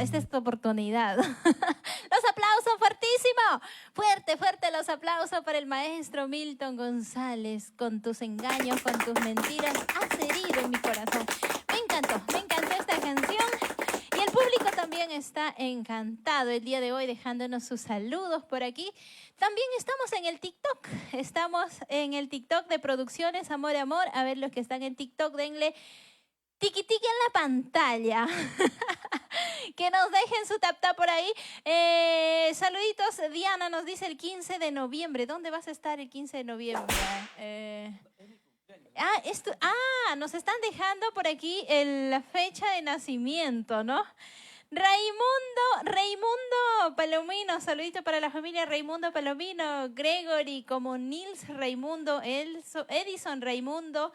esta es tu oportunidad. Los aplausos, fuertísimo. Fuerte, fuerte los aplausos para el maestro Milton González. Con tus engaños, con tus mentiras, has herido en mi corazón. Me encantó esta canción. Y el público también está encantado el día de hoy, dejándonos sus saludos por aquí. También estamos en el TikTok. Estamos en el TikTok de Producciones Amor Amor. A ver, los que están en TikTok, denle tiki tiki en la pantalla. Que nos dejen su tap tap por ahí. Saluditos, Diana nos dice el 15 de noviembre. ¿Dónde vas a estar el 15 de noviembre? Nos están dejando por aquí la fecha de nacimiento, ¿no? Raimundo Palomino, saludito para la familia Raimundo Palomino, Gregory como Nils Raimundo, Edison Raimundo,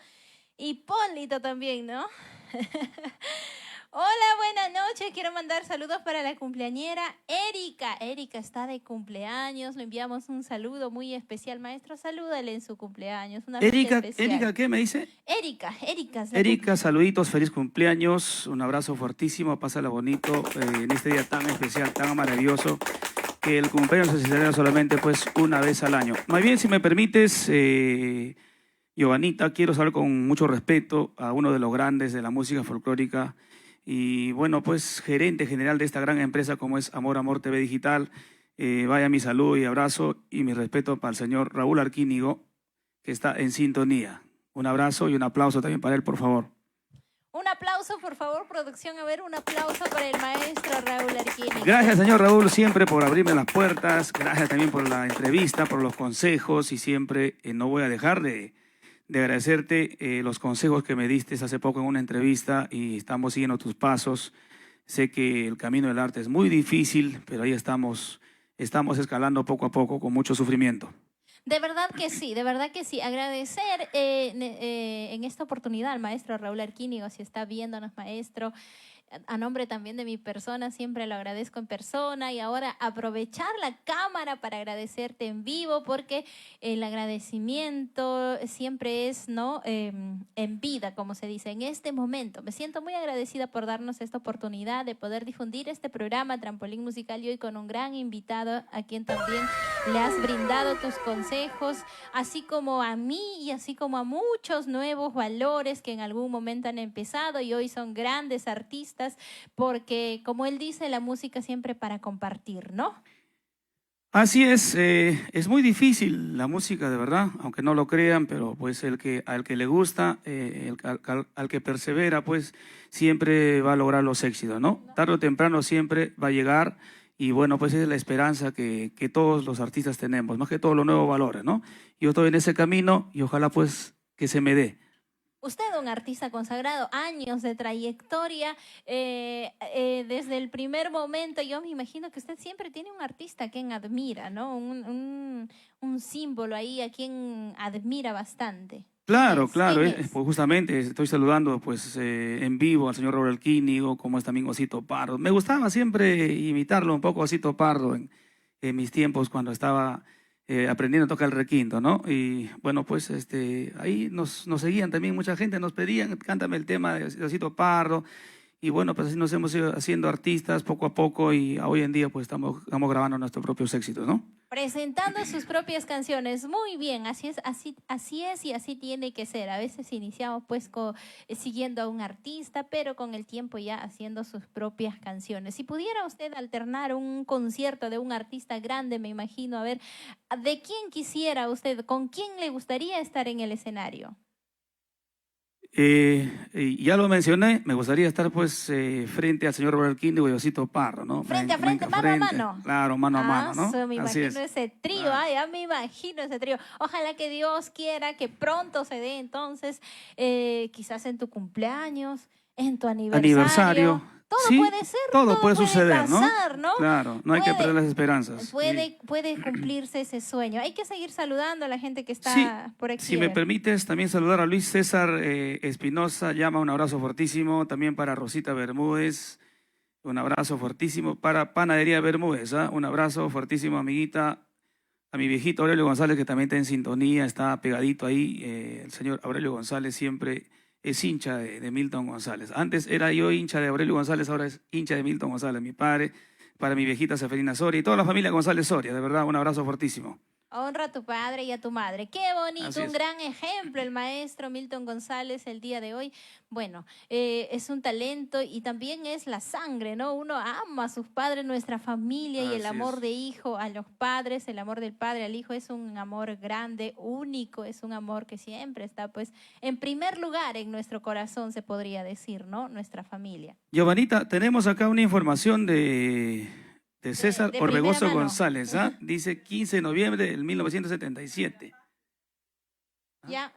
Hipólito también, ¿no? Hola, buenas noches. Quiero mandar saludos para la cumpleañera Erika. Erika está de cumpleaños. Le enviamos un saludo muy especial. Maestro, salúdale en su cumpleaños. Una fecha especial. Erika, ¿qué me dice? Erika, saluditos, feliz cumpleaños. Un abrazo fuertísimo. Pásala bonito en este día tan especial, tan maravilloso. Que el cumpleaños se celebra solamente pues una vez al año. Más bien, si me permites, Giovanita, quiero saber con mucho respeto a uno de los grandes de la música folclórica. Y bueno, pues gerente general de esta gran empresa como es Amor Amor TV Digital, vaya mi saludo y abrazo y mi respeto para el señor Raúl Arquínigo, que está en sintonía. Un abrazo y un aplauso también para él, por favor. Un aplauso, por favor, producción. A ver, un aplauso para el maestro Raúl Arquínigo. Gracias, señor Raúl, siempre por abrirme las puertas. Gracias también por la entrevista, por los consejos y siempre no voy a dejar de agradecerte los consejos que me diste hace poco en una entrevista y estamos siguiendo tus pasos. Sé que el camino del arte es muy difícil, pero ahí estamos escalando poco a poco con mucho sufrimiento. De verdad que sí, de verdad que sí. Agradecer en esta oportunidad al maestro Raúl Arquínigo, si está viéndonos, maestro. A nombre también de mi persona, siempre lo agradezco en persona y ahora aprovechar la cámara para agradecerte en vivo porque el agradecimiento siempre es en vida, como se dice, en este momento. Me siento muy agradecida por darnos esta oportunidad de poder difundir este programa Trampolín Musical y hoy con un gran invitado a quien también le has brindado tus consejos, así como a mí y así como a muchos nuevos valores que en algún momento han empezado y hoy son grandes artistas. Porque, como él dice, la música siempre para compartir, ¿no? Así es muy difícil la música, de verdad, aunque no lo crean, pero pues al que le gusta, al que persevera, pues siempre va a lograr los éxitos, ¿no? Tarde o temprano siempre va a llegar y bueno, pues esa es la esperanza que todos los artistas tenemos, más que todos los nuevos valores, ¿no? Yo estoy en ese camino y ojalá pues que se me dé. Usted, un artista consagrado, años de trayectoria, desde el primer momento, yo me imagino que usted siempre tiene un artista a quien admira, ¿no? Un símbolo ahí a quien admira bastante. Claro, pues justamente estoy saludando pues en vivo al señor Raúl Arquínigo, como es también Osito Pardo. Me gustaba siempre imitarlo un poco a Osito Pardo en mis tiempos cuando estaba aprendiendo a tocar el requinto, ¿no? Y bueno, pues ahí nos seguían también mucha gente, nos pedían, cántame el tema de Osito Pardo. Y bueno, pues así nos hemos ido haciendo artistas poco a poco y hoy en día pues estamos grabando nuestros propios éxitos, ¿no? Presentando sus propias canciones, muy bien, así es y así tiene que ser. A veces iniciamos pues siguiendo a un artista, pero con el tiempo ya haciendo sus propias canciones. Si pudiera usted alternar un concierto de un artista grande, me imagino, a ver, ¿de quién quisiera usted, con quién le gustaría estar en el escenario? Ya lo mencioné, me gustaría estar pues frente al señor Raúl Arquínigo y Osito Pardo, ¿no? Frente a frente, mano a mano. Claro, mano a mano, ¿no? Me imagino ese trío, claro. Ya me imagino ese trío. Ojalá que Dios quiera que pronto se dé entonces, quizás en tu cumpleaños, en tu aniversario. Todo sí, puede ser, todo puede suceder, pasar, ¿no? Claro, no hay que perder las esperanzas. Puede cumplirse ese sueño. Hay que seguir saludando a la gente que está por aquí. Si me permites, también saludar a Luis César Espinosa, llama, un abrazo fortísimo. También para Rosita Bermúdez, un abrazo fortísimo. Para Panadería Bermúdez, un abrazo fortísimo, amiguita. A mi viejito Aurelio González, que también está en sintonía, está pegadito ahí. El señor Aurelio González siempre es hincha de Milton González. Antes era yo hincha de Aurelio González, ahora es hincha de Milton González, mi padre, para mi viejita Seferina Soria y toda la familia González Soria. De verdad, un abrazo fortísimo. Honra a tu padre y a tu madre. Qué bonito, Así es. un gran ejemplo el maestro Milton González el día de hoy. Bueno, es un talento y también es la sangre, ¿no? Uno ama a sus padres, nuestra familia y el Así amor es. de hijo a los padres, el amor del padre al hijo es un amor grande, único, es un amor que siempre está pues en primer lugar en nuestro corazón, se podría decir, ¿no? Nuestra familia. Giovanita, tenemos acá una información de César de Orbegoso primera mano. González. ¿Ah? Dice 15 de noviembre del 1977. Ya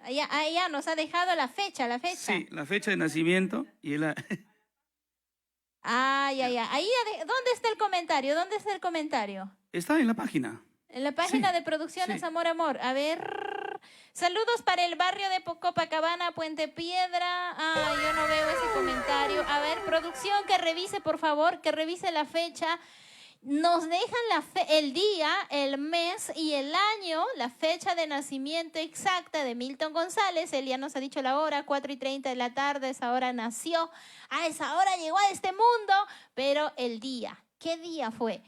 nos ha dejado la fecha. Sí, la fecha de nacimiento y él... Ahí, ¿dónde está el comentario? ¿Dónde está el comentario? Está en la página. En la página Sí, de Producciones sí. Amor Amor. A ver. Saludos para el barrio de Copacabana, Puente Piedra. Yo no veo ese comentario. A ver, producción, que revise, por favor, que revise la fecha. Nos dejan el día, el mes y el año, la fecha de nacimiento exacta de Milton González. Él ya nos ha dicho la hora, 4:30 de la tarde, esa hora nació, a esa hora llegó a este mundo, pero el día, ¿qué día fue?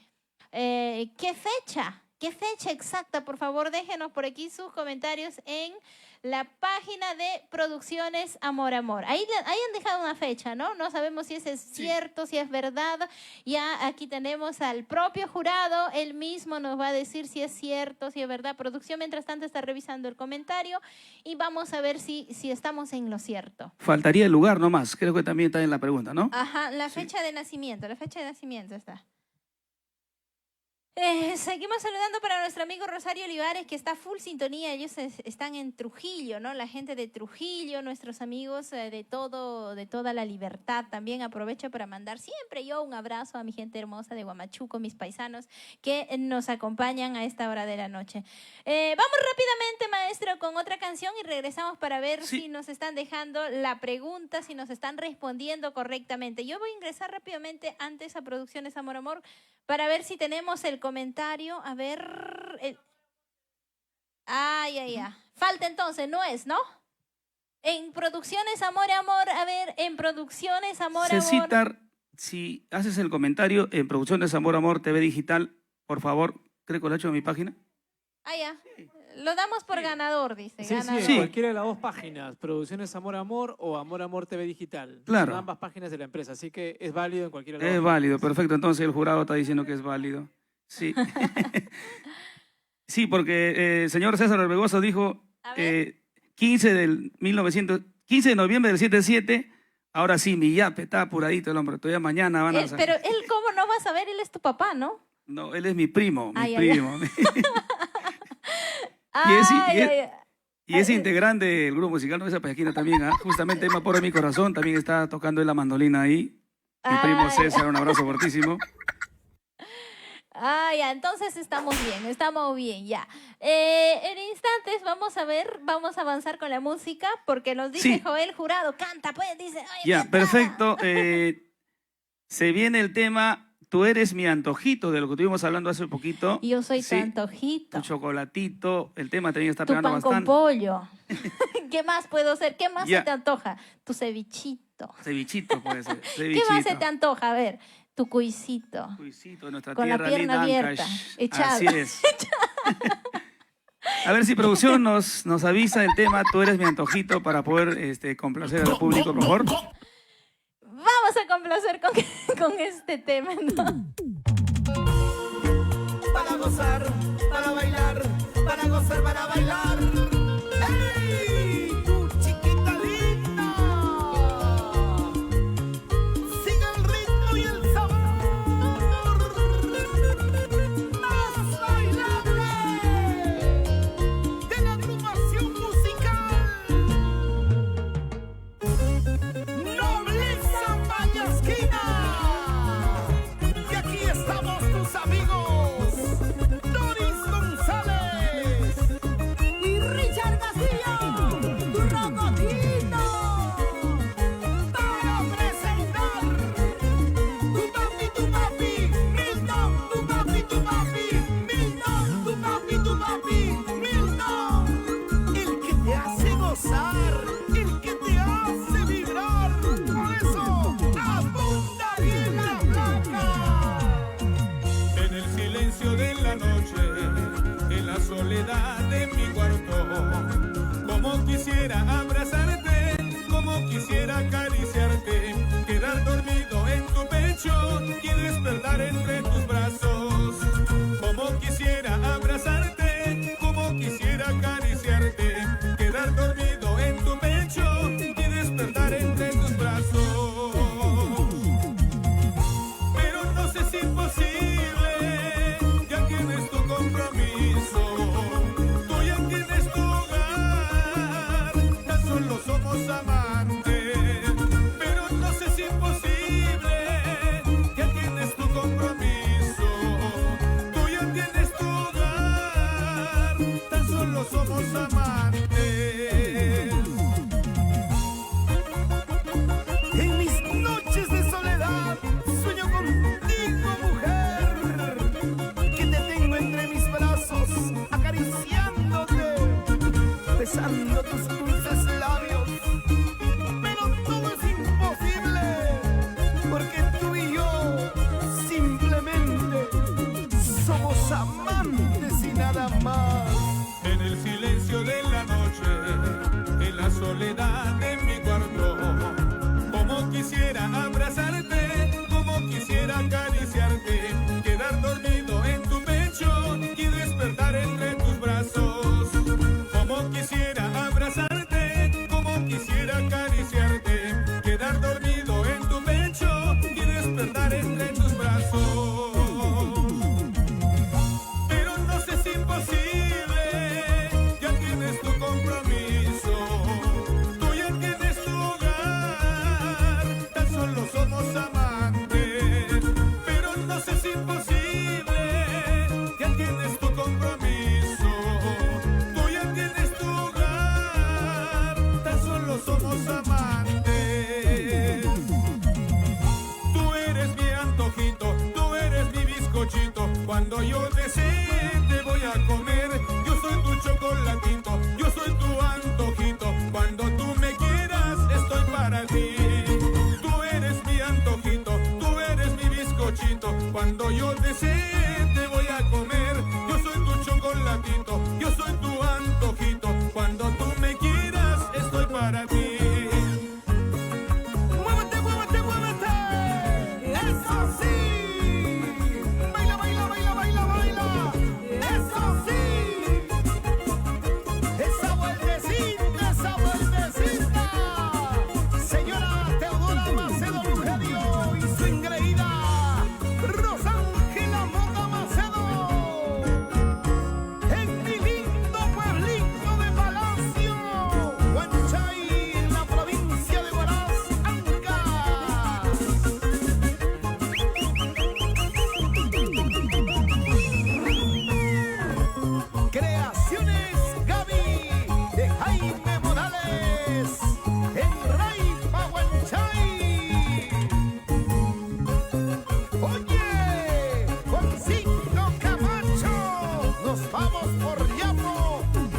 ¿Qué fecha? ¿Qué fecha exacta? Por favor, déjenos por aquí sus comentarios en la página de Producciones Amor Amor. Ahí han dejado una fecha, ¿no? No sabemos si es cierto, si es verdad. Ya aquí tenemos al propio jurado. Él mismo nos va a decir si es cierto, si es verdad. Producción, mientras tanto, está revisando el comentario y vamos a ver si estamos en lo cierto. Faltaría el lugar nomás, creo que también está en la pregunta, ¿no? Ajá, la fecha de nacimiento está. Seguimos saludando para nuestro amigo Rosario Olivares, que está full sintonía. Ellos están en Trujillo, ¿no? La gente de Trujillo, nuestros amigos de toda la libertad. También aprovecho para mandar siempre yo un abrazo a mi gente hermosa de Huamachuco, mis paisanos que nos acompañan a esta hora de la noche. Vamos rápidamente, maestro, con otra canción y regresamos para ver si nos están dejando la pregunta, si nos están respondiendo correctamente. Yo voy a ingresar rápidamente antes a Producciones Amor Amor para ver si tenemos el comentario. A ver. Falta entonces, no es, ¿no? En Producciones Amor Amor, a ver, en Producciones Amor Amor. Cecitar, si haces el comentario en Producciones Amor Amor TV Digital, por favor, creo que lo he hecho en mi página. Lo damos por ganador, dice. Sí, ganador. en cualquiera de las dos páginas, Producciones Amor Amor o Amor Amor TV Digital. Claro. Son ambas páginas de la empresa, así que es válido en cualquiera de las Es dos. válido, perfecto. Entonces el jurado está diciendo que es válido. Sí. Sí, porque el señor César Orbegoso dijo A ver. 15 de noviembre del 77. Ahora sí, mi yape está apuradito el hombre. Todavía mañana van a... Pero él, ¿cómo no va a saber? Él es tu papá, ¿no? No, él es mi primo, Ay, mi ay, primo. Y es integrante del grupo musical Nueva Payaquina también. Justamente Emma por mi corazón también está tocando en la mandolina ahí. Mi primo César, un abrazo fortísimo. Entonces estamos bien, ya. En instantes vamos a avanzar con la música, porque nos dice Joel Jurado, canta, pues, dice. Ya, perfecto. Se viene el tema Tú eres mi antojito, de lo que estuvimos hablando hace poquito. Yo soy tu antojito. Tu chocolatito, el tema también está Tu pegando pan con bastante. pollo. ¿Qué más puedo hacer? ¿Qué más Ya. se te antoja? Tu cevichito. Cevichito puede ser. ¿Qué Cevichito. más se te antoja? A ver, tu cuisito. Cuisito de nuestra Con la tierra pierna linda, abierta, Ancash. echada. Así es. A ver si producción nos avisa el tema Tú eres mi antojito para poder complacer al público, por favor. Vamos a complacer con este tema, ¿no? Para gozar, para bailar, para gozar, para bailar. ¡Ey! ¡Tu chiquita linda! Sigue el ritmo y el sabor más bailable de la agrupación musical Nobleza Payasquina. Y aquí estamos tus amigos Doris González y Richard soledad de mi cuarto. Como quisiera abrazarte, como quisiera acariciarte, quedar dormido en tu pecho y despertar entre tus brazos. Como quisiera abrazarte, como quisiera acariciarte, quedar dormido en tu pecho y despertar entre tus brazos. Pero no sé si es posible, ya tienes tu compromiso, tú ya tienes tu hogar, tan solo somos amantes. Pero no sé si es posible, ya tienes tu compromiso, tú ya tienes tu hogar, tan solo somos amantes. En mis noches de soledad sueño contigo, mujer, que te tengo entre mis brazos, acariciándote, besando tus dulces labios. Pero todo es imposible, porque tú y yo simplemente somos amantes y nada más. En el silencio de la noche, en la soledad de mi cuarto, como quisiera abrazarte, como quisiera acariciarte, quedar dormido en tu pecho y despertar entre tus brazos. Como quisiera abrazarte, como quisiera acariciarte, quedar dormido en tu pecho y despertar entre tus brazos. Pero no sé si es posible, ya tienes tu compromiso, tú ya tienes tu hogar, tan solo somos amantes. Pero no sé si es posible, ya tienes tu compromiso, tú ya tienes tu hogar, tan solo somos amantes. Tú eres mi antojito, tú eres mi bizcochito, cuando yo desee te voy a comer. Yo soy tu chocolatito, yo soy tu antojito, cuando tú me quieras estoy para ti. Tú eres mi antojito, tú eres mi bizcochito, cuando yo desee te voy a comer. Yo soy tu chocolatito, yo soy tu antojito, cuando tú me quieras estoy para ti. ¡Muévete, muévete, muévete! ¡Eso sí! ¡Baila, baila, baila, baila, baila! ¡Eso sí! ¡Esa vueltecita, esa vueltecita! Señora Teodora Macedo Lugerio y su engreída Rosángela Mota Macedo, en mi lindo pueblito de Palacio, Huanchay, en la provincia de Huaraz, Ancash. Creaciones Gaby de Jaime Morales en Raipa, Huanchay. Oye, Juancito Camacho, nos vamos por Yapo,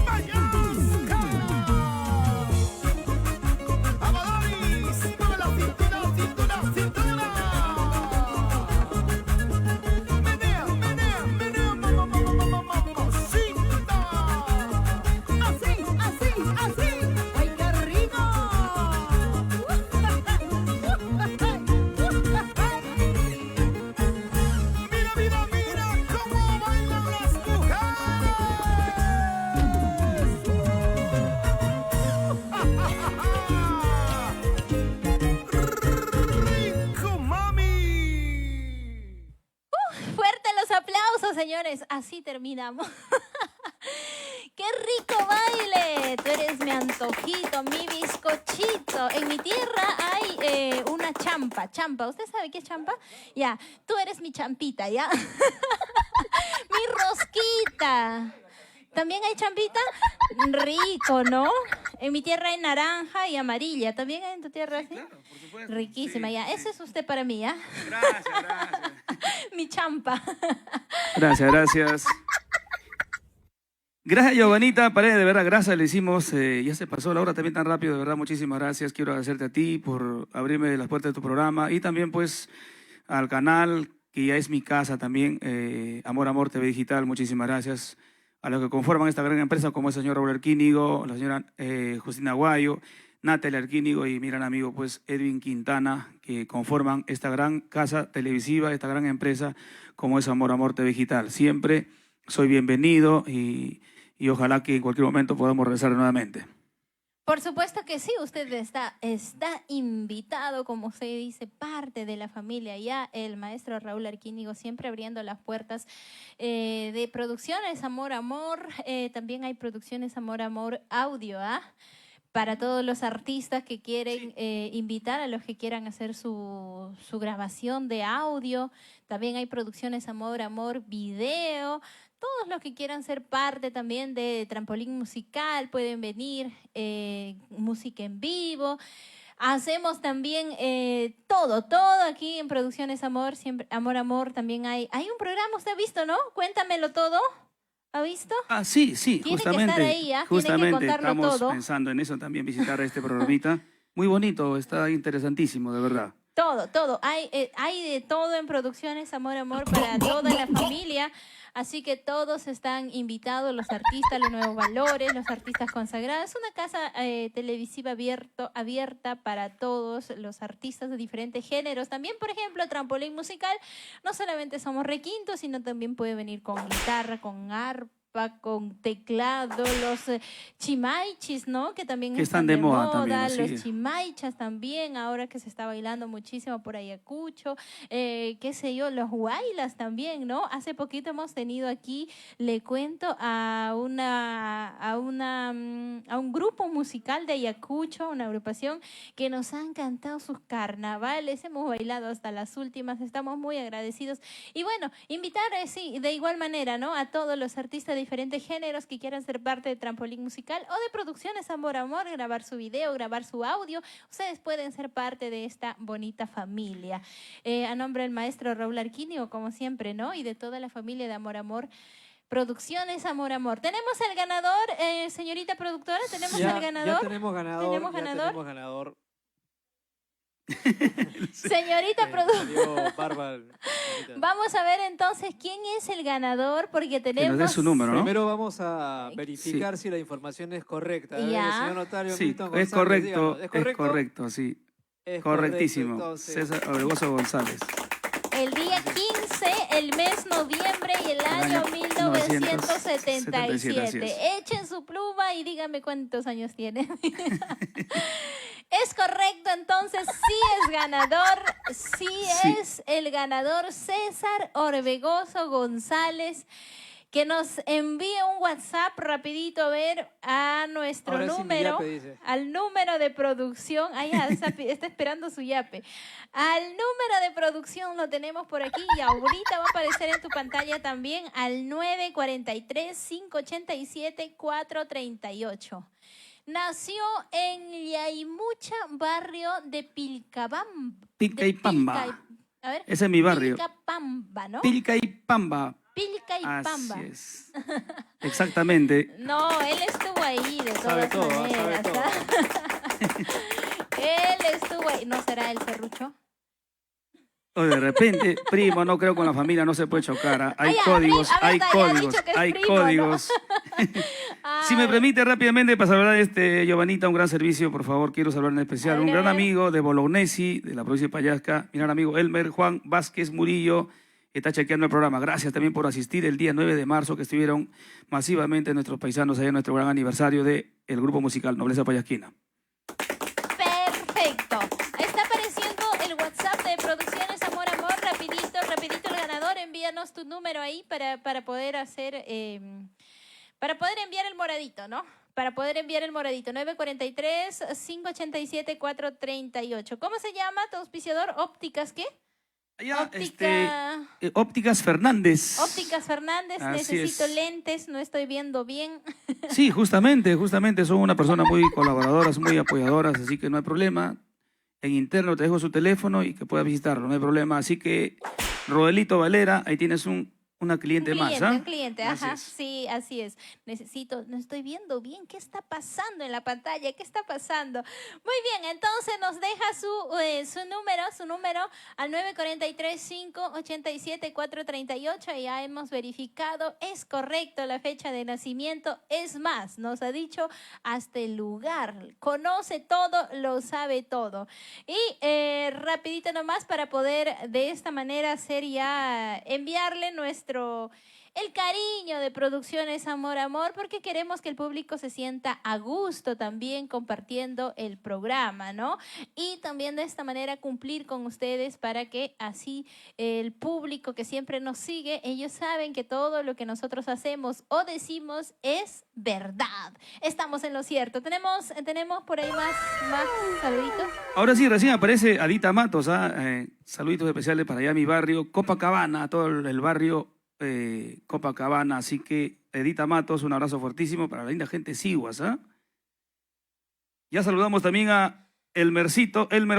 Mayasca. Amadores, mueve la cintura, cintura, cintura. Menea, menea, menea, mamacita. Así, así, así. ¡Ay, qué rico! Mira, mira, mira cómo bailan las mujeres. ¡Rico, mami! Fuerte los aplausos, señores. Así terminamos. ¡Qué rico baile! Tú eres mi antojito, mi bizcochito. En mi tierra hay una champa. Champa, ¿usted sabe qué es champa? Ya, tú eres mi champita, ¿ya? Mi rosquita. ¿También hay champita? Rico, ¿no? En mi tierra hay naranja y amarilla. ¿También hay en tu tierra así? Claro, por supuesto. Riquísima, Sí. ya. Ese es usted para mí, ¿ya? Gracias, gracias. Mi champa. Gracias, gracias. Gracias, Giovanita Paredes, de verdad, gracias, le hicimos, ya se pasó la hora también tan rápido, de verdad, muchísimas gracias. Quiero agradecerte a ti por abrirme las puertas de tu programa y también pues al canal, que ya es mi casa también, Amor Amor TV Digital, muchísimas gracias. a los que conforman esta gran empresa, como el señor Raúl Arquínigo, la señora Justina Guayo, Natalia Arquínigo y mi gran amigo pues Edwin Quintana, que conforman esta gran casa televisiva, esta gran empresa como es Amor TV Digital. Siempre soy bienvenido y ojalá que en cualquier momento podamos regresar nuevamente. Por supuesto que sí, usted está invitado, como se dice, parte de la familia ya, el maestro Raúl Arquínigo, siempre abriendo las puertas de producciones Amor, también hay producciones Amor Audio, para todos los artistas que quieren invitar a los que quieran hacer su grabación de audio. También hay producciones Amor Video. Todos los que quieran ser parte también de Trampolín Musical pueden venir, música en vivo. Hacemos también todo aquí en Producciones Amor, siempre Amor. También hay un programa, usted ha visto, ¿no? Cuéntamelo todo. ¿Ha visto? Sí, Tiene justamente. que estar ahí, tiene que Justamente contarlo estamos todo. pensando en eso también, visitar este programita. Muy bonito, está interesantísimo, de verdad. Todo. Hay de todo en Producciones Amor para toda la familia. Así que todos están invitados, los artistas, los nuevos valores, los artistas consagrados. Es una casa televisiva abierta para todos los artistas de diferentes géneros. También, por ejemplo, Trampolín Musical, no solamente somos requintos, sino también puede venir con guitarra, con arpa, con teclado, los chimaichis, ¿no? Que también están de moda también, los sí. chimaichas también, ahora que se está bailando muchísimo por Ayacucho, qué sé yo, los huaylas también, ¿no? Hace poquito hemos tenido aquí, le cuento, a un grupo musical de Ayacucho, una agrupación que nos han cantado sus carnavales, hemos bailado hasta las últimas, estamos muy agradecidos. Y bueno, invitar, sí, de igual manera, ¿no? A todos los artistas de diferentes géneros que quieran ser parte de Trampolín Musical o de Producciones Amor, grabar su video, grabar su audio. Ustedes pueden ser parte de esta bonita familia. A nombre del maestro Raúl Arquínigo, como siempre, ¿no? Y de toda la familia de Amor, Producciones Amor. ¿Tenemos el ganador, señorita productora? ¿Tenemos el ganador? Ya tenemos ganador. ¿Tenemos ya ganador? tenemos ganador. Señorita productora. Señorita. Vamos a ver entonces quién es el ganador, porque Que nos tenemos... dé su número, ¿no? Primero vamos a verificar si la información es correcta. A ver, Ya. señor notario Sí, Milton es González, correcto, díganos, es correcto, sí. Es Correctísimo. correcto, entonces. César Obregoso González. El día 15, el mes noviembre y el año 1977. así es. Echen su pluma y díganme cuántos años tiene. Es correcto, entonces sí es ganador, sí es el ganador César Orbegoso González, que nos envíe un WhatsApp rapidito, a ver, a nuestro Ahora sí, mi número, yape, dice. al número de producción. Ya está esperando su yape. Al número de producción lo tenemos por aquí y ahorita va a aparecer en tu pantalla también, al 943-587-438. Nació en Yaimucha, barrio de Pilcabamba. Pilcaipamba. A ver. Ese es mi barrio. Pilcapamba, ¿no? Pilcaipamba. Pilcaipamba. Así es. Exactamente. No, él estuvo ahí de Sabe todas todo, maneras. sabe todo. Él estuvo ahí. ¿No será el serrucho? O de repente, primo, no creo con la familia, no se puede chocar. Hay Ay, códigos, a ver, hay ya ha códigos, dicho que es hay primo, ¿no? códigos. Si me permite rápidamente para saludar Giovanita, un gran servicio, por favor, quiero saludar en especial A a un ver, gran a ver. amigo de Bolognesi, de la provincia de Payasca, mi gran amigo Elmer Juan Vázquez Murillo, que está chequeando el programa. Gracias también por asistir el día 9 de marzo, que estuvieron masivamente nuestros paisanos allá en nuestro gran aniversario del grupo musical Nobleza Payasquina. Perfecto. Está apareciendo el WhatsApp de Producciones Amor. Rapidito el ganador. Envíanos tu número ahí para poder hacer... para poder enviar el moradito, ¿no? Para poder enviar el moradito. 943-587-438. ¿Cómo se llama tu auspiciador? ¿Ópticas qué? Allá, Óptica... Ópticas Fernández. Ópticas Fernández, Así necesito es. lentes, no estoy viendo bien. Sí, justamente son una persona muy colaboradoras, muy apoyadoras, así que no hay problema. En interno te dejo su teléfono y que puedas visitarlo, no hay problema. Así que, Rodelito Valera, ahí tienes un una cliente, Un más, cliente, ¿ah? un cliente, Así ajá, es. sí, así es. No estoy viendo bien qué está pasando en la pantalla, qué está pasando. Muy bien, entonces nos deja su número al 943-587-438. Ya hemos verificado, es correcto la fecha de nacimiento, es más, nos ha dicho hasta el lugar, conoce todo, lo sabe todo. Y rapidito nomás para poder de esta manera hacer ya, enviarle el cariño de Producciones Amor Amor, porque queremos que el público se sienta a gusto también compartiendo el programa, ¿no? Y también de esta manera cumplir con ustedes para que así el público que siempre nos sigue, ellos saben que todo lo que nosotros hacemos o decimos es verdad. Estamos en lo cierto. Tenemos por ahí más saluditos. Ahora sí, recién aparece Adita Matos, ¿ah? Saluditos especiales para allá mi barrio, Copacabana, todo el barrio Copacabana. Así que, Edita Matos, un abrazo fuertísimo para la linda gente de Siguas, ¿ah? Ya saludamos también a Elmer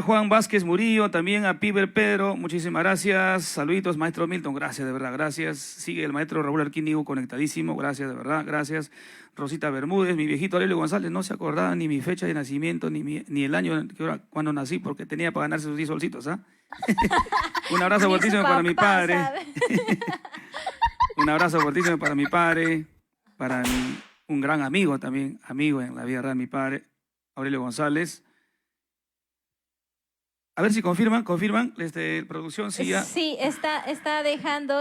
Juan Vázquez Murillo, también a Piber Pedro, muchísimas gracias. Saluditos, maestro Milton, gracias, de verdad, gracias. Sigue el maestro Raúl Arquínigo conectadísimo, gracias, de verdad, gracias. Rosita Bermúdez, mi viejito Aurelio González, no se acordaba ni mi fecha de nacimiento, ni el año cuando nací, porque tenía para ganarse sus 10 solcitos, ¿ah? Un abrazo Ni su fuertísimo para mi papá padre. sabe. Un abrazo fuertísimo para mi padre, un gran amigo también, amigo en la vida real, mi padre, Aurelio González. A ver si confirman, producción, sí, ya. Sí, está dejando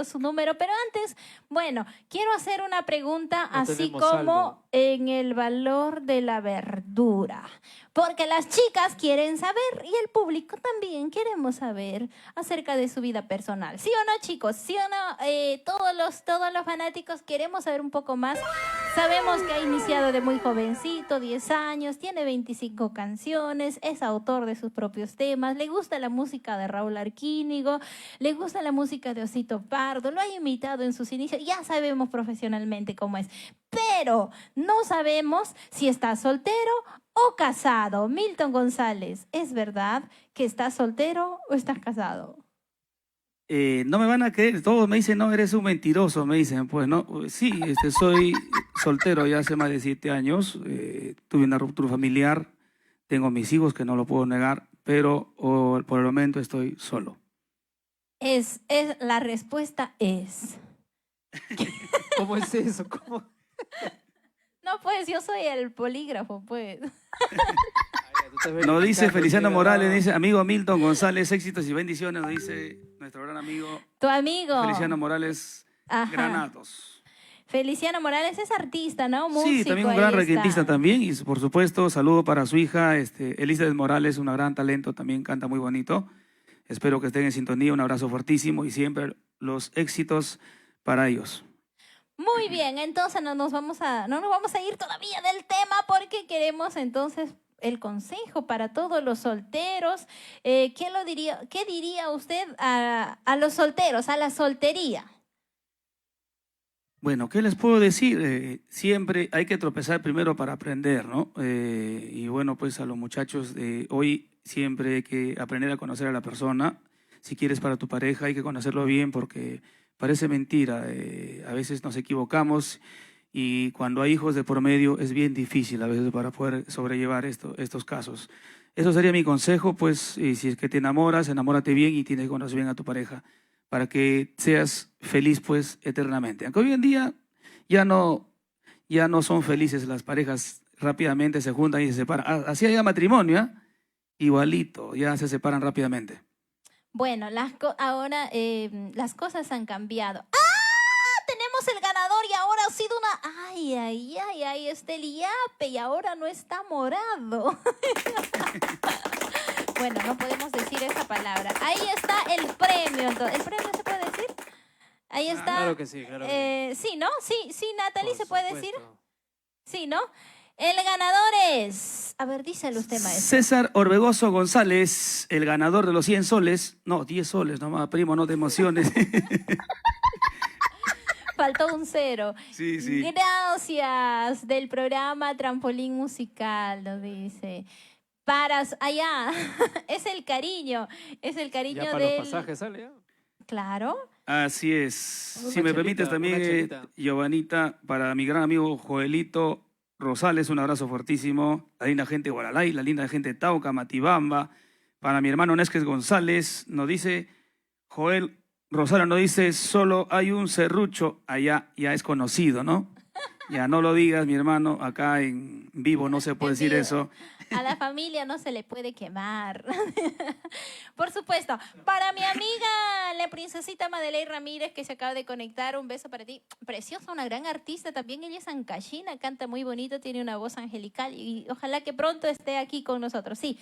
su número, pero antes, bueno, quiero hacer una pregunta No así tenemos como saldo. en el valor de la verdura, porque las chicas quieren saber y el público también queremos saber acerca de su vida personal. ¿Sí o no, chicos? ¿Sí o no? Todos los fanáticos queremos saber un poco más. Sabemos que ha iniciado de muy jovencito, 10 años, tiene 25 canciones, es autor de sus propios temas, le gusta la música de Raúl Arquínigo, le gusta la música de Osito Pardo, lo ha imitado en sus inicios, ya sabemos profesionalmente cómo es, pero no sabemos si está soltero o casado. Milton González, ¿es verdad que estás soltero o estás casado? No me van a creer, todos me dicen, no, eres un mentiroso, me dicen, pues no, sí, soy soltero ya hace más de 7 años, tuve una ruptura familiar, tengo mis hijos que no lo puedo negar, pero por el momento estoy solo. La respuesta es... ¿Cómo es eso? ¿Cómo? No, pues, yo soy el polígrafo, pues. Nos dice Feliciano Morales, dice, amigo Milton González, éxitos y bendiciones, nos dice nuestro gran amigo Tu amigo. Feliciano Morales Ajá. Granados. Feliciano Morales es artista, ¿no? Músico, Sí, también un ahí gran está. requintista también, y por supuesto, saludo para su hija, Elizabeth Morales, un gran talento, también canta muy bonito. Espero que estén en sintonía, un abrazo fuertísimo y siempre los éxitos para ellos. Muy bien, entonces no nos vamos a ir todavía del tema porque queremos entonces el consejo para todos los solteros. ¿Qué diría usted a los solteros, a la soltería? Bueno, ¿qué les puedo decir? Siempre hay que tropezar primero para aprender, ¿no? Y bueno, pues a los muchachos de hoy siempre hay que aprender a conocer a la persona. Si quieres para tu pareja hay que conocerlo bien porque parece mentira. A veces nos equivocamos y cuando hay hijos de por medio es bien difícil a veces para poder sobrellevar estos casos. Eso sería mi consejo, pues, y si es que te enamoras, enamórate bien y tienes que conocer bien a tu pareja para que seas feliz, pues, eternamente. Aunque hoy en día ya no son felices las parejas, rápidamente se juntan y se separan. Así haya matrimonio, ¿eh? Igualito, ya se separan rápidamente. Bueno, ahora las cosas han cambiado. ¡Ah! Tenemos el ganador y ahora ha sido una... Ay, el yape y ahora no está morado. Bueno, no podemos decir esa palabra. Ahí está el premio. ¿El premio se puede decir? Ahí está. Claro que sí, claro que sí, ¿no? Sí, Natalie, Por ¿se puede supuesto. decir? Sí, ¿no? El ganador es... A ver, díselo usted, maestro. César Orbegoso González, el ganador de los 100 soles. No, 10 soles nomás, primo, no te emociones. Faltó un 0. Sí. Gracias del programa Trampolín Musical, nos dice. Para allá, es el cariño Ya para del... los pasajes sale ya. Claro. Así es. Una Si me chelita, permites también, una chelita. Giovanita, para mi gran amigo Joelito Rosales, un abrazo fuertísimo. La linda gente de Guaralay, la linda gente de Tauca, Matibamba. Para mi hermano Nesques González, nos dice, Joel Rosales nos dice, solo hay un serrucho, allá ya es conocido, ¿no? Ya no lo digas, mi hermano, acá en vivo no se puede En decir vivo. eso. A la familia no se le puede quemar. Por supuesto. Para mi amiga, la princesita Madeleine Ramírez, que se acaba de conectar, un beso para ti. Preciosa, una gran artista. También ella es ancashina, canta muy bonito, tiene una voz angelical y ojalá que pronto esté aquí con nosotros. Sí,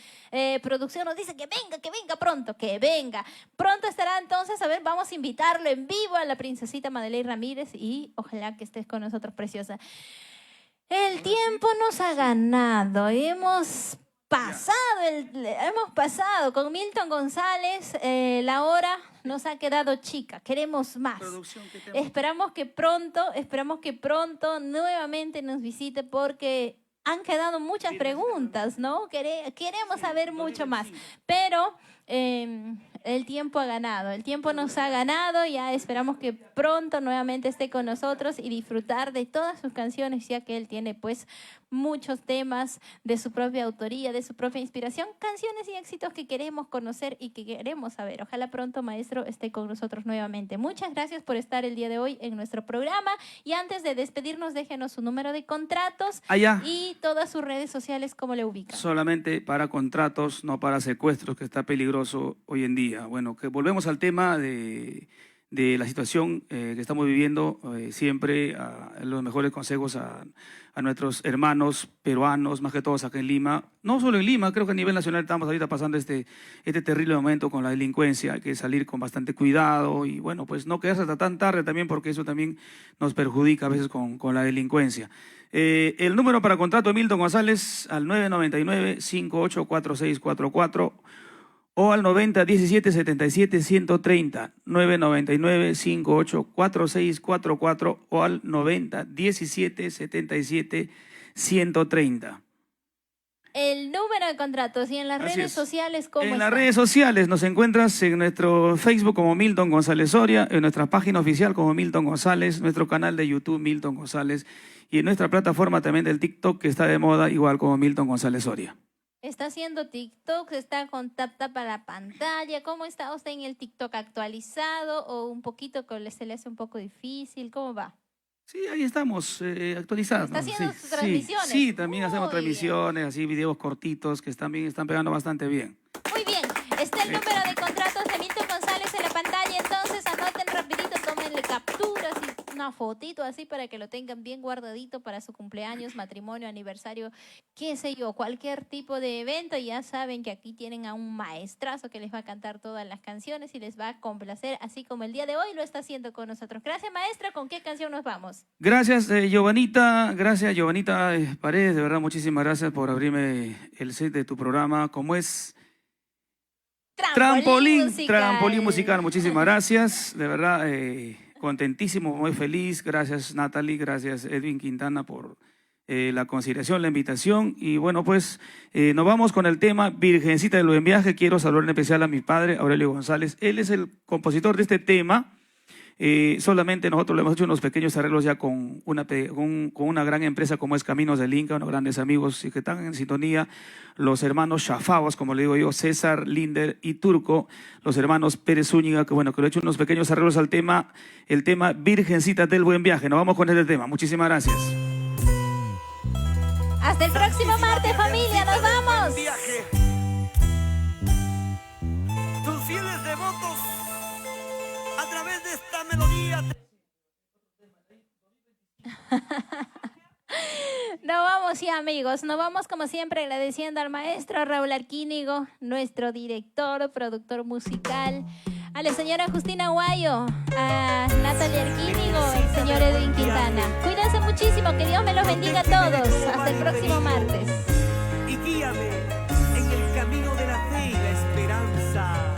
producción nos dice que venga pronto, que venga. Pronto estará entonces, a ver, vamos a invitarlo en vivo a la princesita Madeleine Ramírez y ojalá que estés con nosotros, preciosa. El tiempo nos ha ganado, hemos pasado con Milton González, la hora nos ha quedado chica, queremos más. Esperamos que pronto nuevamente nos visite porque han quedado muchas preguntas, ¿no? Queremos saber mucho más, pero el tiempo ha ganado, el tiempo nos ha ganado, ya esperamos que pronto nuevamente esté con nosotros y disfrutar de todas sus canciones, ya que él tiene pues muchos temas de su propia autoría, de su propia inspiración, canciones y éxitos que queremos conocer y que queremos saber. Ojalá pronto, maestro, esté con nosotros nuevamente. Muchas gracias por estar el día de hoy en nuestro programa y antes de despedirnos, déjenos su número de contratos Allá. y todas sus redes sociales, ¿cómo le ubican? Solamente para contratos, no para secuestros, que está peligroso hoy en día. Bueno, que volvemos al tema de la situación que estamos viviendo, siempre los mejores consejos a nuestros hermanos peruanos, más que todos acá en Lima. No solo en Lima, creo que a nivel nacional estamos ahorita pasando este terrible momento con la delincuencia. Hay que salir con bastante cuidado y bueno, pues no quedarse hasta tan tarde también porque eso también nos perjudica a veces con la delincuencia. El número para contrato de Milton González al 999-584644 o al 90-17-77-130, 999-584644 o al 90-17-77-130. El número de contratos y en las Así redes es. sociales, ¿cómo En está? las redes sociales nos encuentras en nuestro Facebook como Milton González Soria, en nuestra página oficial como Milton González, nuestro canal de YouTube Milton González y en nuestra plataforma también del TikTok que está de moda igual como Milton González Soria. Está haciendo TikTok, está con tap a la pantalla. ¿Cómo está usted en el TikTok actualizado o un poquito que se le hace un poco difícil? ¿Cómo va? Sí, ahí estamos actualizados. ¿Está haciendo Sí, sus transmisiones? Sí, también hacemos Muy transmisiones, así videos cortitos que están pegando bastante bien. Muy bien, está el número de contratos de Milton González en la pantalla, entonces anoten rapidito, tómenle capturas y una fotito así para que lo tengan bien guardadito para su cumpleaños, matrimonio, aniversario, qué sé yo, cualquier tipo de evento. Ya saben que aquí tienen a un maestrazo que les va a cantar todas las canciones y les va a complacer, así como el día de hoy lo está haciendo con nosotros. Gracias, maestra. ¿Con qué canción nos vamos? Gracias, Giovanita. Gracias, Giovanita Paredes. De verdad, muchísimas gracias por abrirme el set de tu programa. ¿Cómo es? Trampolín musical. Muchísimas gracias. De verdad, contentísimo, muy feliz. Gracias, Natalie. Gracias, Edwin Quintana, por la consideración, la invitación. Y bueno, pues nos vamos con el tema Virgencita del Buen Viaje. Quiero saludar en especial a mi padre, Aurelio González. Él es el compositor de este tema. Solamente nosotros le hemos hecho unos pequeños arreglos ya con una gran empresa como es Caminos del Inca, unos grandes amigos y que están en sintonía, los hermanos Chafaos, como le digo yo, César, Linder y Turco, los hermanos Pérez Zúñiga, que bueno, que le he hecho unos pequeños arreglos al tema, el tema Virgencita del Buen Viaje. Nos vamos con este tema. Muchísimas gracias. Hasta el próximo martes, familia. Nos vamos. Viaje. Tus fieles devotos, a través de esta melodía. Nos vamos ya, amigos. Nos vamos como siempre agradeciendo al maestro Raúl Arquínigo, nuestro director, productor musical, a la señora Justina Guayo, a Natalia Arquínigo, al señor Edwin Quintana. Cuídense muchísimo, que Dios me los bendiga a todos. Hasta el próximo martes. Y guíame en el camino de la fe y la esperanza.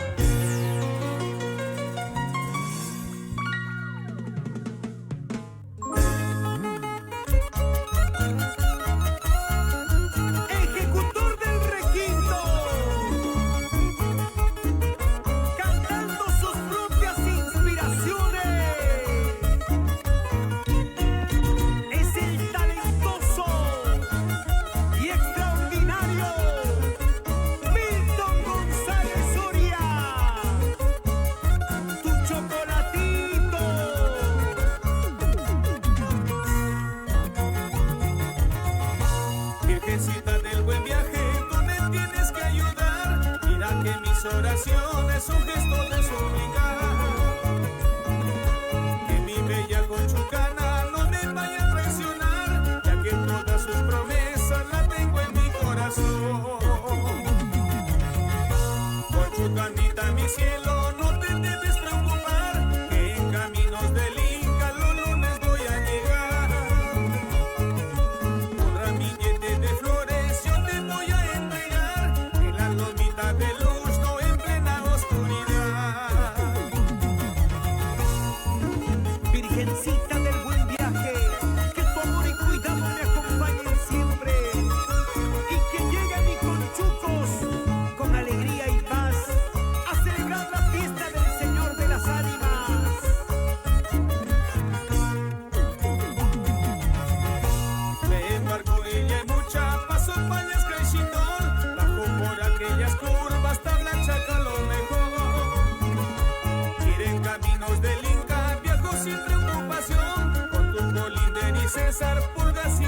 Ejecutor del requinto, cantando sus propias inspiraciones. Virgencita del buen viaje, que tu amor y cuidado me acompañen siempre. Y que lleguen mis conchucos con alegría y paz a celebrar la fiesta del Señor de las ánimas. Me embarcó ella y mucha pasó pañas creixindón, bajó por aquellas curvas, tabla chaca lo mejor. Quieren caminos del Inca, viajó sin preocupación, con tu Bolívar y César, Pulgas y